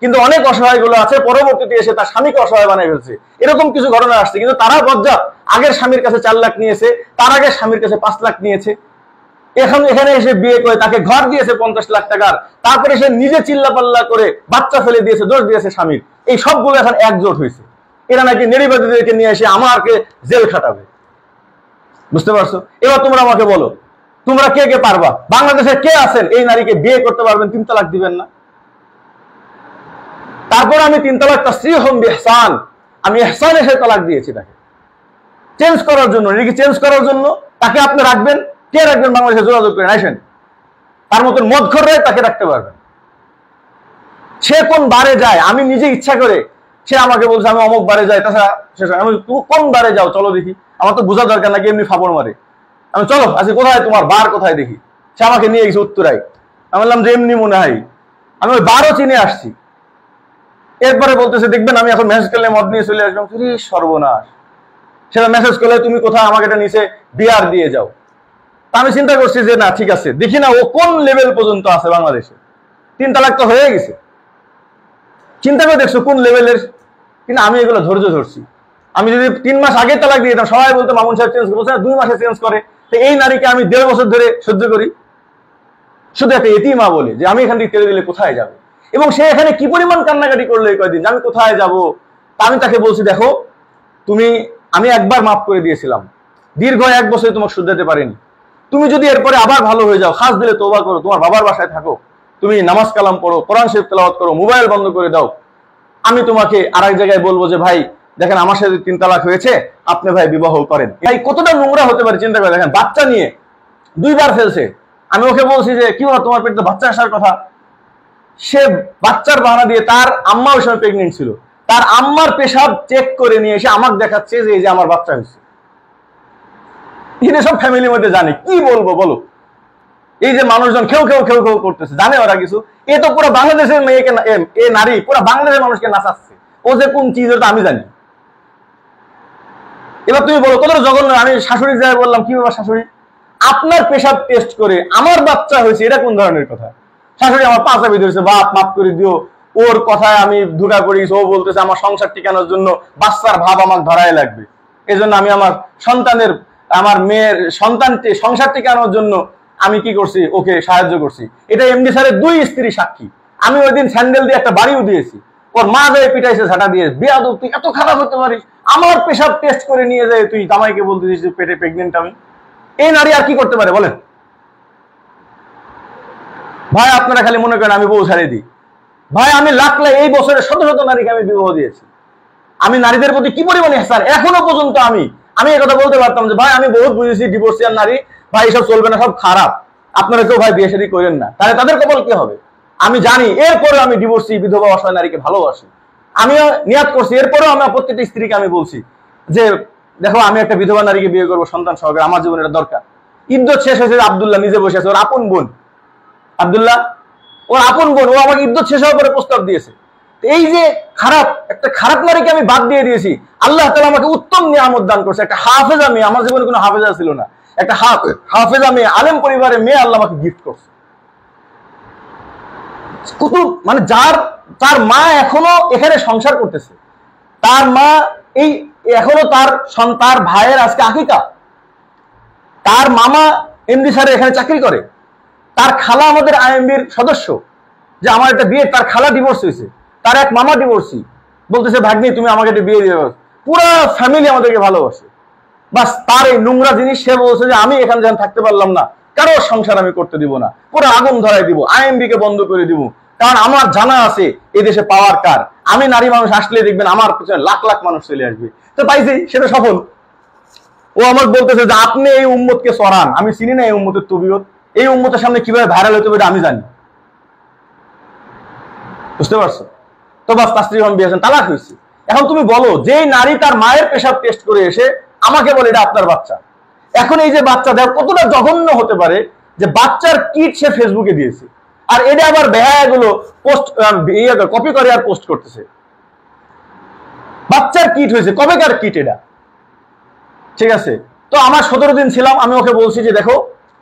S1: কিন্তু অনেক অসহায় গুলো আছে পরবর্তীতে এসে তার স্বামীকে অসহায় বানাই ফেলছে, এরকম কিছু ঘটনা আসছে। কিন্তু তারা বজ্জাত, আগের স্বামীর কাছে 4 লাখ নিয়েছে, তার আগে স্বামীর কাছে 5 লাখ নিয়েছে, এখন এখানে এসে বিয়ে করে তাকে ঘর দিয়েছে 50 লাখ টাকার, তারপরে সে নিজে চিল্লাপাল্লা করে বাচ্চা ফেলে দিয়েছে, দোষ দিয়েছে স্বামীর। এই সবগুলো এখন একজোট হয়েছে, এরা নাকি নারীবাদীদেরকে নিয়ে এসে আমাকে জেল খাটাবে। বুঝতে পারছো? এবার তোমরা আমাকে বলো, তোমরা কে কে পারবা? বাংলাদেশে কে আছেন এই নারীকে বিয়ে করতে পারবেন, 3 তালাক দিবেন না? তারপর আমি 3 তালাক তাসরিহুম বিইহসান, আমি ইহসান এসে তালাক দিয়েছি তাকে, চেঞ্জ করার জন্য। নাকি চেঞ্জ করার জন্য তাকে আপনি রাখবেন? কে রাখবেন? বাংলাদেশে যোগাযোগ করেন, আসেন, তার মতন মদখোররাই তাকে রাখতে পারবেন। সে কোন বারে যায়, আমি নিজে ইচ্ছা করে, সে আমাকে বলছে আমি অমুক বারে যাই, তাছাড়া আমি, তুমি কোন বারে যাও চলো দেখি, আমার তো বোঝা দরকার নাকি এমনি ফাপড় মারে। আমি চলো আজকে কোথায়, তোমার বার কোথায় দেখি। সে আমাকে নিয়ে গেছে উত্তরায়, আমি বললাম যে এমনি মনে হয়, আমি ওই বারও চিনে আসছি। এরপরে বলতেছে দেখবেন আমি এখন মেসেজ করলে মদ নিয়ে চলে আসলাম। সর্বনাশ, সেটা মেসেজ করলে তুমি কোথায়, আমাকে এটা নিচে বিয়ার দিয়ে যাও। তা আমি চিন্তা করছি যে না ঠিক আছে, দেখি না ও কোন লেভেল পর্যন্ত আছে বাংলাদেশে। 3 তালাক তো হয়ে গেছে, চিন্তা করে দেখছো কোন লেভেলের। কিন্তু আমি এগুলো ধৈর্য ধরছি। আমি যদি 3 মাস আগে তালাক দিয়ে দিতাম, সবাই বলতো মামুন সাহেব চেঞ্জ করছে, 2 মাসে চেঞ্জ করে। তো এই নারীকে আমি 1.5 বছর ধরে সহ্য করি, শুধু একটা এতিমা বলে যে আমি এখান থেকে তেড়ে দিলে কোথায় যাবে। এবং সে এখানে কি পরিমাণ কান্নাকাটি করলো এই কয়েকদিন, আমি কোথায় যাব। তা আমি তাকে বলছি দেখো, আমি একবার মাফ করে দিয়েছিলাম, দীর্ঘ 1 বছরে তোমাকে শুধরাতে পারিনি। তুমি যদি এরপরে আবার ভালো হয়ে যাও, খাস দিলে তওবা করো, তোমার বাবার বাসায় থাকো, তুমি নামাজ কালাম পড়ো, কোরআন শরীফ তেলাওয়াত করো, মোবাইল বন্ধ করে দাও, আমি তোমাকে আরেক জায়গায় বলবো যে ভাই দেখেন আমার সাথে 3 তালাক হয়েছে, আপনি ভাই বিবাহ করেন। ভাই কতটা নোংরা হতে পারে চিন্তা করে দেখেন। বাচ্চা নিয়ে 2 বার ফেলছে। আমি ওকে বলছি যে কি বল, তোমার পেটে বাচ্চা আসার কথা। সে বাচ্চার বাহানা দিয়ে, তার আম্মা ওই সময় প্রেগনেন্ট ছিল, তার আম্মার পেশাব চেক করে নিয়ে এসে আমাকে দেখাচ্ছে যে এই যে আমার বাচ্চা হয়েছে। এটা সব ফ্যামিলির মধ্যে জানে, কি বলবো বলো। এই যে মানুষজন খেউ খেউ খেউ খেউ করতেছে, জানে ওরা কিছু। এ তো পুরো বাংলাদেশের মেয়েকে, এ নারী পুরো বাংলাদেশের মানুষকে নাচাচ্ছে। ও যে কোন চিজ ওটা আমি জানি। এবার তুমি বলো কতটা জঘন্য। আমি শাশুড়ি যাই বললাম, কি ব্যাপার শাশুড়ি, আপনার পেশাব টেস্ট করে আমার বাচ্চা হয়েছে, এটা কোন ধরনের কথা? শাশুড়ি আমার পাশাপি ধরেছে, বাপ মাফ করে দিও, ওর কথায় আমি ধোকা পড়েছি, ও বলতেছে আমার সংসার টিকানোর জন্য বাচ্চার ভাব আমার ধরাই লাগবে, এই জন্য আমি আমার সন্তানের, আমার মেয়ের সন্তানকে সংসার টিকানোর জন্য আমি কি করছি, ওকে সাহায্য করছি। এটা এমডি স্যারের 2 স্ত্রী সাক্ষী। আমি ওই দিন স্যান্ডেল দিয়ে একটা বাড়িও দিয়েছি, ওর মা যায় পিটাইছে ঝাঁটা দিয়ে, বেয়াদব তুই এত খারাপ হতে পারিস, আমার পেশাব টেস্ট করে নিয়ে যায় তুই জামাইকে বলতেছিস পেটে প্রেগনেন্ট আমি। এই নারী আর কি করতে পারে বলেন ভাই? আপনারা খালি মনে করেন আমি বউ ছাড়িয়ে দিই। ভাই আমি লাখ লাখ, এই বছরে শত শত নারীকে আমি বিবাহ দিয়েছি। আমি নারীদের প্রতি কি পরিমাণে ইহসান, এখনো পর্যন্ত আমি এই কথা বলতে পারতাম যে ভাই আমি বহুত বুঝেছি ডিভোর্সিয়াল নারী, ভাই এসব চলবে না, সব খারাপ, আপনারা কেউ ভাই বিয়ে শাদী করেন না, তাহলে তাদের কপাল কি হবে আমি জানি। এরপরে আমি ডিভোর্সি বিধবা অসহায় নারীকে ভালোবাসি, আমিও নিয়াত করছি। এরপরেও আমি প্রত্যেকটা স্ত্রীকে আমি বলছি যে দেখো আমি একটা বিধবা নারীকে বিয়ে করবো সন্তান সহকারে, আমার জীবনে এটা দরকার। ইদ্যত শেষ হয়েছে, আব্দুল্লাহ নিজে বসে আছে, ওর আপন বোন আব্দুল্লাহ, ওর আপন বোন, ও আমাকে ইদ্যত শেষ হওয়ার পরে প্রস্তাব দিয়েছে। এই যে খারাপ একটা খারাপ নারীকে আমি বাদ দিয়ে দিয়েছি, আল্লাহ তাআলা আমাকে উত্তম নিয়ামত দান করছে, একটা হাফেজা মেয়ে। আমার জীবনে কোনো হাফেজা ছিল না, একটা হাফেজা মেয়ে, আলেম পরিবারের মেয়ে আল্লাহ আমাকে গিফট করছে। কত মানে তার মা এখনো এখানে সংসার করতেছে, তার মা এই এখনো তার ভাইয়ের আজকে আকিকা, তার মামা এমডি স্যারের এখানে চাকরি করে, তার খালা আমাদের আইএমবির সদস্য, যে আমার একটা বিয়ে, তার খালা ডিভোর্স হয়েছে, তার এক মামা ডিভোর্সি, বলতেছে ভাগ্নি তুমি আমাকে একটা বিয়ে দিয়ে, পুরো ফ্যামিলি আমাদেরকে ভালোবাসে। বাস তার এই নোংরা জিনিস সে বলছে যে আমি এখানে যেন থাকতে পারলাম না, কারো সংসার আমি করতে দিব না, পুরো আগুন ধরাই দিব, আইএমবি কে বন্ধ করে দিব, কারণ আমার জানা আছে এই দেশে পাওয়ার কার। আমি নারী মানুষ আসলে দেখবেন আমার পিছনে লাখ লাখ মানুষ চলে আসবে। তো পাইছি, সেটা সফল। ও আমার বলতেছে যে আপনি এই উম্মতকে সরান, আমি চিনি না এই উম্মতের তবিয়ত, এই উম্মতের সামনে কিভাবে ভাইরাল হতে পারে আমি জানি, বুঝতে পারছো? তো বাস তার স্ত্রী বিয়ে তালাক হয়েছে। এখন তুমি বলো, যে নারী তার মায়ের পেশাব টেস্ট করে এসে আমাকে বলে এটা আপনার বাচ্চা, এখন এই যে বাচ্চা দেখো কতটা জঘন্য হতে পারে, যে বাচ্চার কিট সে ফেসবুকে দিয়েছে, আর এটা আবার বেহায়াগুলো পোস্ট কপি করে আর পোস্ট করতেছে। বাচ্চার কিট হয়েছে, কবেকার কিট এটা? ঠিক আছে, তো আমার 17 দিন ছিলাম, আমি ওকে বলছি যে দেখো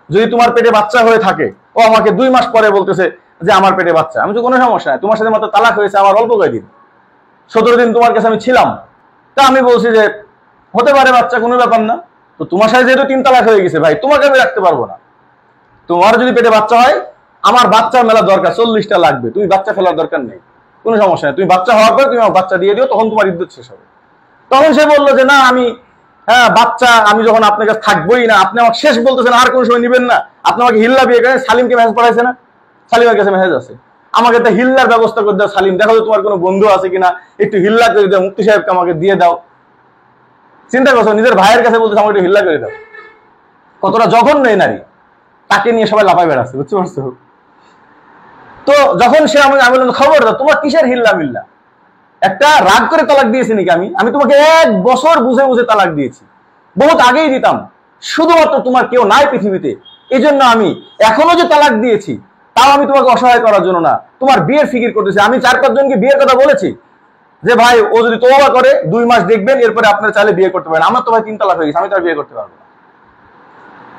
S1: যদি তোমার পেটে বাচ্চা হয়ে থাকে, ও আমাকে 2 মাস পরে বলতেছে যে আমার পেটে বাচ্চা। আমি তো কোনো সমস্যা নাই, তোমার সাথে মাত্র তালাক হয়েছে আমার অল্প কয়েকদিন, 17 দিন তোমার কাছে আমি ছিলাম, তা আমি বলছি যে হতে পারে বাচ্চা, কোনো ব্যাপার না। তো তোমার সাথে যেহেতু 3 তালাক হয়ে গেছে ভাই, তোমাকে আমি রাখতে পারবো না, তোমার যদি পেটে বাচ্চা হয় আমার বাচ্চার মেলা দরকার, 40টা লাগবে, তুমি বাচ্চা ফেলার দরকার নেই, কোনো সমস্যা নেই, তুমি বাচ্চা হওয়ার পরে তুমি আমার বাচ্চা দিয়ে দিও, তখন তোমার ইদ্যত শেষ হবে। তখন সে বললো যে না আমি বাচ্চা আমি যখন আপনার কাছে থাকবোই না, আপনি আমাকে শেষ বলতেছেন আর কোন সময় নিবেন না, আপনি আমাকে হিল্লা বিয়ে করেন। সালিমকে মেসেজ পাঠাইছে না, সালিমের কাছে মেসেজ আছে, আমাকে একটা হিল্লার ব্যবস্থা করে দাও সালিম, দেখো তো তোমার কোনো বন্ধু আছে কিনা, একটু হিল্লা করে দাও, মুফতি সাহেবকে আমাকে দিয়ে দাও। চিন্তা করছো, নিজের ভাইয়ের কাছে বলতেছে আমাকে একটু হিল্লা করে দাও, কতটা জঘন্য এই নারী, তাকে নিয়ে সবাই লাফায় বেড়াচ্ছে, বুঝতে পারছো? তো যখন সে আমি বললাম খবর দাও, তোমার কিসের হিল্লা মিল্লা, একটা রাগ করে তালাক দিয়েছি নাকি? আমি তোমাকে 1 বছর বুঝে বুঝে তালাক দিয়েছি, বহুত আগেই দিতাম, শুধুমাত্র তোমার কেউ নাই পৃথিবীতে, এই জন্য আমি এখনো যে তালাক দিয়েছি তাও আমি তোমাকে অসহায় করার জন্য না, তোমার বিয়ের ফিকির করতেছি। আমি 4-5 জনকে বিয়ের কথা বলেছি যে ভাই ও যদি তওবা করে 2 মাস দেখবেন, এরপরে আপনারা চাইলে বিয়ে করতে পারেন। আমার তো ভাই 3 তালাক হয়ে গেছে, আমি তো আর বিয়ে করতে পারবো না।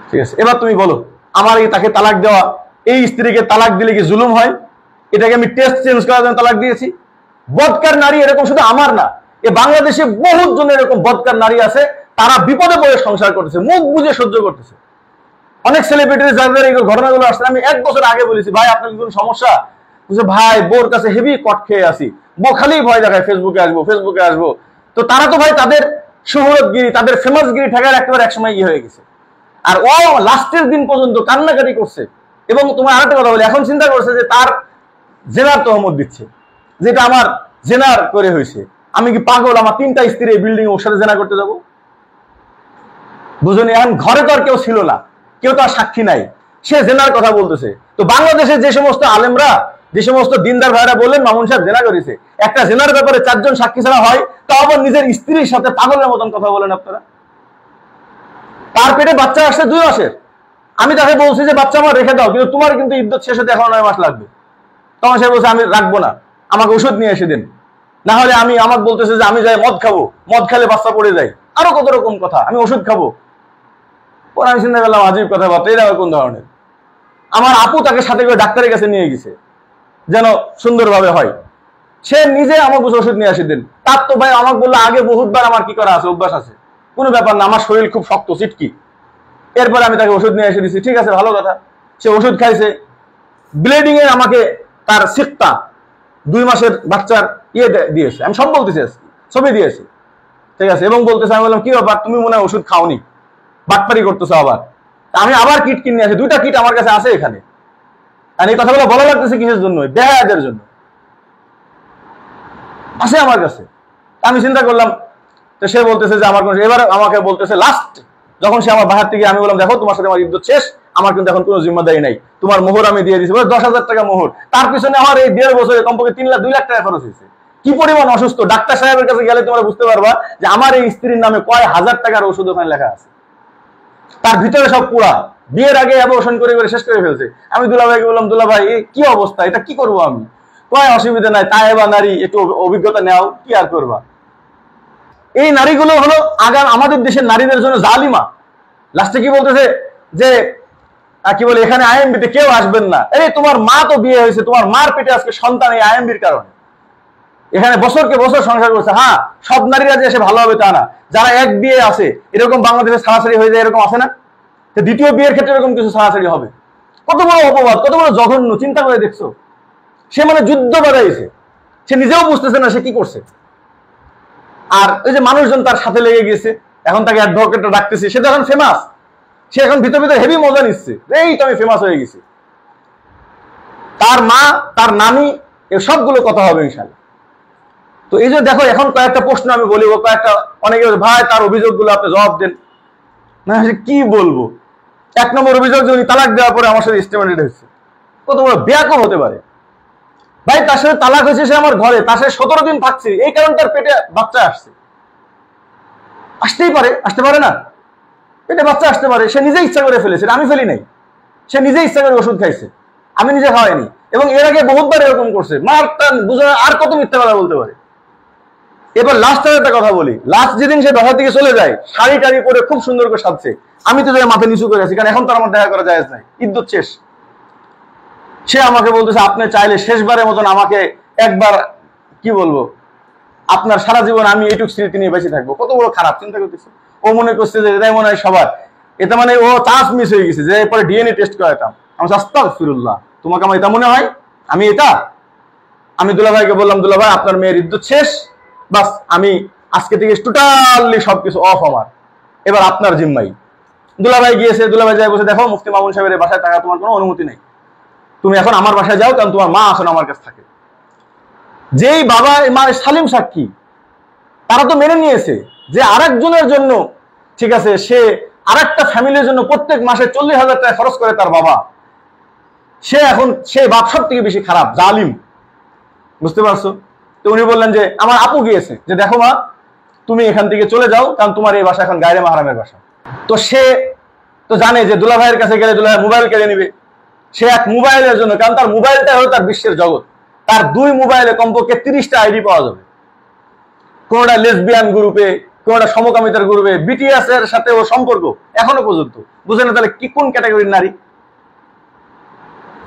S1: ঠিক আছে, এবার তুমি বলো আমার এই তাকে তালাক দেওয়া, এই স্ত্রীকে তালাক দিলে কি জুলুম হয়? এটাকে আমি টেস্ট চেঞ্জ করার জন্য তালাক দিয়েছি? বদকার নারী এরকম শুধু আমার না, এ বাংলাদেশে বহুত জন এরকম বদকার নারী আছে, তারা বিপদে পড়ে সংসার করতেছে, মুখ বুঝে সহ্য করতেছে। অনেক সেলিব্রিটি যাদের এই ঘটনাগুলো আসছে, আমি 1 বছর আগে বলেছি ভাই আপনার কি কোনো সমস্যা? বুঝছে ভাই বোর কাছে হেভি কট খেয়ে আসি, বউ খালি ভয় দেখায় ফেসবুকে আসবো। তো তারা তো ভাই তাদের শহরতগিরি, তাদের ফেমাসগিরি ঠেকায় একেবারে একসময় হয়ে গেছে, আর ও লাস্টের দিন পর্যন্ত কান্নাকাটি করছে। এবং তোমার আরেকটা কথা বলি, এখন চিন্তা করছে যে তার জেনার তহমত দিচ্ছে, যেটা আমার জেনার করে হয়েছে। আমি কি পাগল? আমার 3টা স্ত্রী বিল্ডিং ওর সাথে জেনা করতে যাবো? বুঝুন, এখন ঘরে তো আর কেউ ছিল না, কেউ তো আর সাক্ষী নাই, সে জেনার কথা বলতেছে। তো বাংলাদেশে যে সমস্ত আলেমরা, যে সমস্ত দিনদার ভাইরা বললেন মামুন সাহেব জেনা করেছে, একটা জেনার ব্যাপারে 4 জন সাক্ষী ছাড়া হয়, তা আবার নিজের স্ত্রীর সাথে পাগলের মতন কথা বলেন আপনারা। তার পেটে বাচ্চা আসছে 2 মাসের, আমি তাকে বলছি যে বাচ্চা আমার রেখে দাও, কিন্তু তোমার কিন্তু ইদ্যত শেষ হতে এখন 9 মাস লাগবে। তখন সে বলছে আমি রাখবো না, আমাকে ওষুধ নিয়ে এসে দিন, না হলে আমাকে বলতেছে যে আমি যাই মদ খাবো, মদ খেলে বাচ্চা পড়ে যায়, আরো কত রকম কথা, আমি ওষুধ খাবো। পরে আমি চিন্তা করলাম আজীব কথাবার্তা, এটা কোন ধরনের। আমার আপু তাকে সাথে করে ডাক্তারের কাছে নিয়ে গেছে যেন সুন্দরভাবে হয়। সে নিজে আমাকে ওষুধ নিয়ে আসে দিন। তার তো ভাই আমাকে বললো আগে বহুতবার আমার কি করা আছে, অভ্যাস আছে, কোনো ব্যাপার না, আমার শরীর খুব শক্ত সিটকি। এরপরে আমি তাকে ওষুধ নিয়ে এসে দিচ্ছি, ঠিক আছে ভালো কথা। সে ওষুধ খাইছে, ব্লিডিং এ আমাকে তার সিক্তা 2 মাসের বাচ্চার ইয়ে দিয়েছে, আমি সব বলতেছি ছবি দিয়েছি, ঠিক আছে। এবং বলতেছে, আমি বললাম কি ব্যাপার, তুমি মনে হয় ওষুধ খাওনি, বাটপারি করতেছো আবার। আমি আবার কিট কিনে আসি, 2টা কিট আমার কাছে আছে এখানে। আর এই কথাগুলো বলা লাগতেছে কিসের জন্য? দেহাদের জন্য আছে আমার কাছে। আমি চিন্তা করলাম, তো সে বলতেছে যে আমার, এবার আমাকে বলতেছে লাস্ট যখন সে আমার বাহার থেকে, আমি বললাম দেখো তোমার সাথে আমার ইজ্জত শেষ, আমার কিন্তু এখন কোনো জিম্মাদারি নাই, তোমার মোহর আমি দিয়ে দিচ্ছি, 10,000 টাকা মোহর। তার পিছনে আমার এই 1.5 বছরে কমপক্ষে 2 লাখ টাকা খরচ হয়েছে। কি পরিমাণ অসুস্থ, ডাক্তার সাহেবের কাছে গেলে তোমরা বুঝতে পারবা যে আমার এই স্ত্রীর নামে কয় হাজার টাকার ওষুধ ওখানে লেখা আছে, তার ভিতরে সব পুরা, বিয়ের আগে অপারেশন করে শেষ করে ফেলছে। আমি দুলাভাইকে বললাম, দুলাভাই এই কি অবস্থা, এটা কি করবো আমি? কয় অসুবিধা নাই, তাইবা নারী, একটু অভিজ্ঞতা নেও, কি আর করবা। এই নারীগুলো হলো আগাম আমাদের দেশের নারীদের জন্য জালিমা। লাস্টে কি বলতেছে যে কি বলে, এখানে আইএমবিতে কেউ আসবেন না। এই তোমার মা তো বিয়ে হয়েছে, তোমার মার পেটে আজকে সন্তান এই আইএমবির কারণে। এখানে বছরকে বছর সংসার করছে। হ্যাঁ, সব নারীরা যে এসে ভালো হবে তা না, যারা এক বিয়ে আছে এরকম বাংলাদেশে ছাড়াছাড়ি হয়ে যায়, এরকম আছে না? দ্বিতীয় বিয়ের ক্ষেত্রে এরকম কিছু ছাড়াছাড়ি হবে। কত বড় অপবাদ, কত বড় জঘন্য, চিন্তা করে দেখছো? সে মানে যুদ্ধ বাড়াইছে, সে নিজেও বুঝতেছে না সে কি করছে। আর ওই যে মানুষজন তার সাথে লেগে গেছে, এখন তাকে অ্যাডভোকেটটা ডাকতেছে, সে তো এখন ফেমাস, সে এখন ভিতর ভিতর হেভি মজা নিচ্ছে, এই তো আমি ফেমাস হয়ে গেছি। তার মা, তার নানি, এর সবগুলো কথা হবে ইনশাআল্লাহ। তো এই যে দেখো, এখন কয়েকটা প্রশ্ন আমি বলি, কয়েকটা অনেকে ভাই তার অভিযোগগুলো আপনি জবাব দেন না, কি বলবো। 1 নম্বর অভিযোগ যে উনি তালাক দেওয়ার পরে আমার সাথে স্টেটমেন্ট হয়েছে, কত বড় বেয়াকম হতে পারে ভাই। তার সাথে তালাক হয়েছে, সে আমার ঘরে, তার সাথে 17 দিন থাকছে, এই কারণে তার পেটে বাচ্চা আসছে। আসতেই পারে, আসতে পারে না? পেটে বাচ্চা আসতে পারে, সে নিজে ইচ্ছা করে ফেলেছে, আমি ফেলি নাই। সে নিজে ইচ্ছা করে ওষুধ খাইছে, আমি নিজে খাওয়াইনি। এবং এর আগে বহুতবার এরকম করছে, মার টান বুঝে আর কত মিথ্যা কথা বলতে পারে। এবার লাস্টের একটা কথা বলি, লাস্ট যেদিন সে বাসা থেকে চলে যায়, শাড়ি টাড়ি পরে খুব সুন্দর করে সাজছে, আমি তো যাই মাথা নিচু করে আছি, কারণ এখন তো আমার দেখা করা যায় নাই, ইদ্যুৎ শেষ। সে আমাকে বলতেছে, আপনি চাইলে শেষবারের মতন আমাকে একবার, কি বলবো, আপনার সারা জীবন আমি এইটুক স্মৃতি নিয়ে বেঁচে থাকবো। কত বড় খারাপ, চিন্তা করতেছে। ও মনে করছে যে এটাই মনে হয় সবার, এটা মানে ও চান্স মিস হয়ে গেছে, যে এরপরে ডিএনএ টেস্ট করাতাম। আমি আস্তাগফিরুল্লাহ, তোমাকে আমার এটা মনে হয় আমি এটা? আমি দুলাভাইকে বললাম, দুলাভাই আপনার মেয়ের ইদ্যুৎ শেষ, বাস আমি আজকে থেকে টোটালি সবকিছু অফ আমার, এবার আপনার জিম্মাই। দুলাভাই গিয়েছে, দুলাভাই যাই বসে, দেখো মুফতি মামুন সাহেবের বাসায় থাকা তোমার কোনো অনুমতি নেই, তুমি এখন আমার বাসায় যাও, কারণ তোমার মা এখন আমার কাছে থাকে। যেই বাবা মা সালিম সাক্ষী, তারা তো মেনে নিয়েছে যে আরেকজনের জন্য, ঠিক আছে, সে আরেকটা ফ্যামিলির জন্য প্রত্যেক মাসে 40,000 টাকা খরচ করে তার বাবা, সে এখন সে বাপ সব থেকে বেশি খারাপ, জালিম। বুঝতে পারছো? তো উনি বললেন যে আমার আপু গিয়েছে, যে দেখো মা তুমি এখান থেকে চলে যাও, কারণ তোমার এই বাসা এখন গায়রে মাহরামের বাসা। তো সে তো জানে যে দুলাভাইয়ের কাছে গেলে দুলাভাই মোবাইল কেড়ে নিবে। সে এক মোবাইলের জন্য, কারণ তার মোবাইলটা হলো তার বিশ্বের জগৎ, তার 2 মোবাইলে কমপক্ষে 30টা আইডি পাওয়া যাবে। কোনটা লেসবিয়ান গ্রুপে, কোনটা সমকামিতার গ্রুপে, বিটিএস এর সাথে ও সম্পর্ক এখনো পর্যন্ত। বুঝে না তাহলে কি কোন ক্যাটাগরির নারী?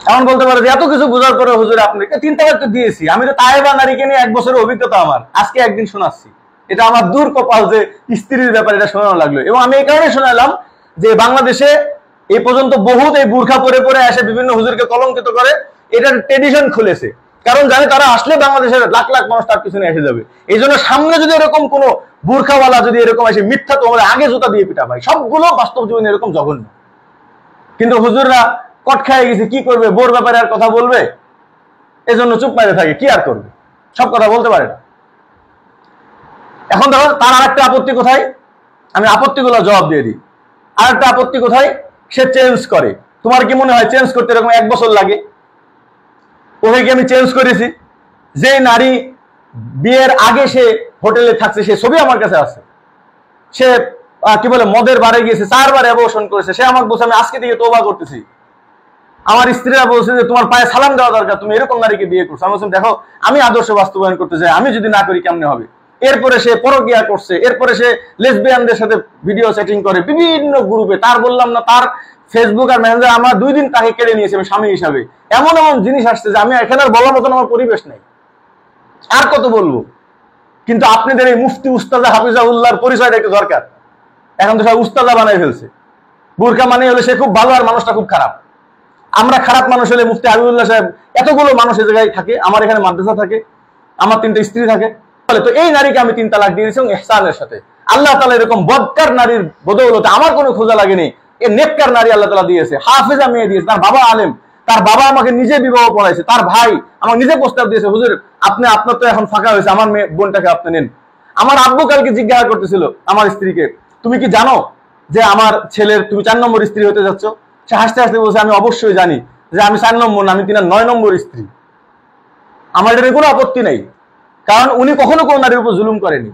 S1: এমন বলতে পারে যে এত কিছু বোঝার পরে হুজুর আপনাকে 3টা তো দিয়েছি, আমি তো তাইবা নারীকে নিয়ে 1 বছরের অভিজ্ঞতা আমার, আজকে একদিন শোনাচ্ছি। এটা আমার দূর কপাল যে স্ত্রীর ব্যাপারে এটা শোনানো লাগলো। এবং আমি এই কারণে শোনালাম যে বাংলাদেশে এই পর্যন্ত বহুত এই বুরখা পরে পরে এসে বিভিন্ন হুজুরকে কলঙ্কিত করে, এটার ট্রেডিশন খুলেছে, কারণ জানে তারা আসলে বাংলাদেশের লাখ লাখ মানুষ তার পিছনে এসে যাবে। এই জন্য সামনে যদি এরকম কোনো বুরখাওয়ালা যদি এরকম এসে মিথ্যা, তো আমাদের আগে জুতা দিয়ে পিটা ভাই, সবগুলো বাস্তব জীবনে এরকম জঘন্য। কিন্তু হুজুররা কট খেয়ে গেছে, কি করবে, বোর ব্যাপারে আর কথা বলবে, এজন্য চুপ মেরে থাকে, কি আর করবে, সব কথা বলতে পারে না। এখন ধরো তার আরেকটা আপত্তি কোথায়, আমি আপত্তিগুলো জবাব দিয়ে দিই। আরেকটা আপত্তি কোথায়, সে চেঞ্জ করে। তোমার কি মনে হয় চেঞ্জ করতে এরকম 1 বছর লাগে? ওকে কি আমি চেঞ্জ করেছি? যে নারী বিয়ের আগে সে হোটেলে থাকছে, সে ছবি আমার কাছে আছে। সে কি বলে মদের বারে গিয়েছে, 4 বার অ্যাবর্শন করেছে, সে আমাকে বলছে আমি আজকে থেকে তওবা করতেছি। আমার স্ত্রীরা বলছে যে তোমার পায়ে সালাম দেওয়া দরকার, তুমি এরকম নারীকে বিয়ে করছো। আমি বলছি দেখো আমি আদর্শ বাস্তবায়ন করতে চাই, আমি যদি না করি কেমনে হবে? এরপরে সে পরকিয়া করছে, এরপরে সে লেসবিয়ানদের সাথে ভিডিও সেটিং করে বিভিন্ন গ্রুপে। তার বললাম না, তার ফেসবুক আর মেসেঞ্জার আমার 2 দিন তাকে কেড়ে নিয়েছে আমি স্বামী হিসাবে। এমন এমন জিনিস আসছে যে আমি এখানে আর বলার মতন আমার পরিবেশ নেই, আর কত বলবো। কিন্তু আপনাদের এই মুফতি উস্তাদা হাফিজাউল্লাহর পরিচয়টা একটু দরকার। এখন তো সব উস্তাদা বানাই ফেলছে। বুরকা মানে হলে সে খুব ভালো আর মানুষটা খুব খারাপ। আমরা খারাপ মানুষ হলে মুফতি হাবিবুল্লাহ সাহেব, এতগুলো মানুষ এই জায়গায় থাকে, আমার এখানে মাদ্রাসা থাকে, আমার 3টা স্ত্রী থাকে। তো এই নারীকে আমি 3 তালাক দিয়ে দিয়েছি ইহসানের সাথে। আল্লাহ তাআলা এরকম বদকার নারীর বদৌলতে আমার কোনো খোঁজা লাগেনি, এ নেককার নারী আল্লাহ তাআলা দিয়েছে, হাফেজা মেয়ে দিয়েছে। তার বাবা আলেম, তার বাবা আমাকে নিজে বিবাহ পড়াইছে, তার ভাই আমাকে নিজে প্রস্তাব দিয়েছে, হুজুর আপনার তো এখন ফাঁকা হয়েছে, আমার বোনটাকে আপনি নেন। আমার আব্বু কালকে জিজ্ঞাসা করতেছিল আমার স্ত্রীকে, তুমি কি জানো যে আমার ছেলের তুমি 4 নম্বর স্ত্রী হতে যাচ্ছ? সে হাসতে হাসতে বলছে, আমি অবশ্যই জানি যে আমি 4 নম্বর না, আমি 9 নম্বর স্ত্রী। আমার এটার কোনো আপত্তি নাই, কারণ উনি কখনো কোনো নারীর উপর জুলুম করেনি।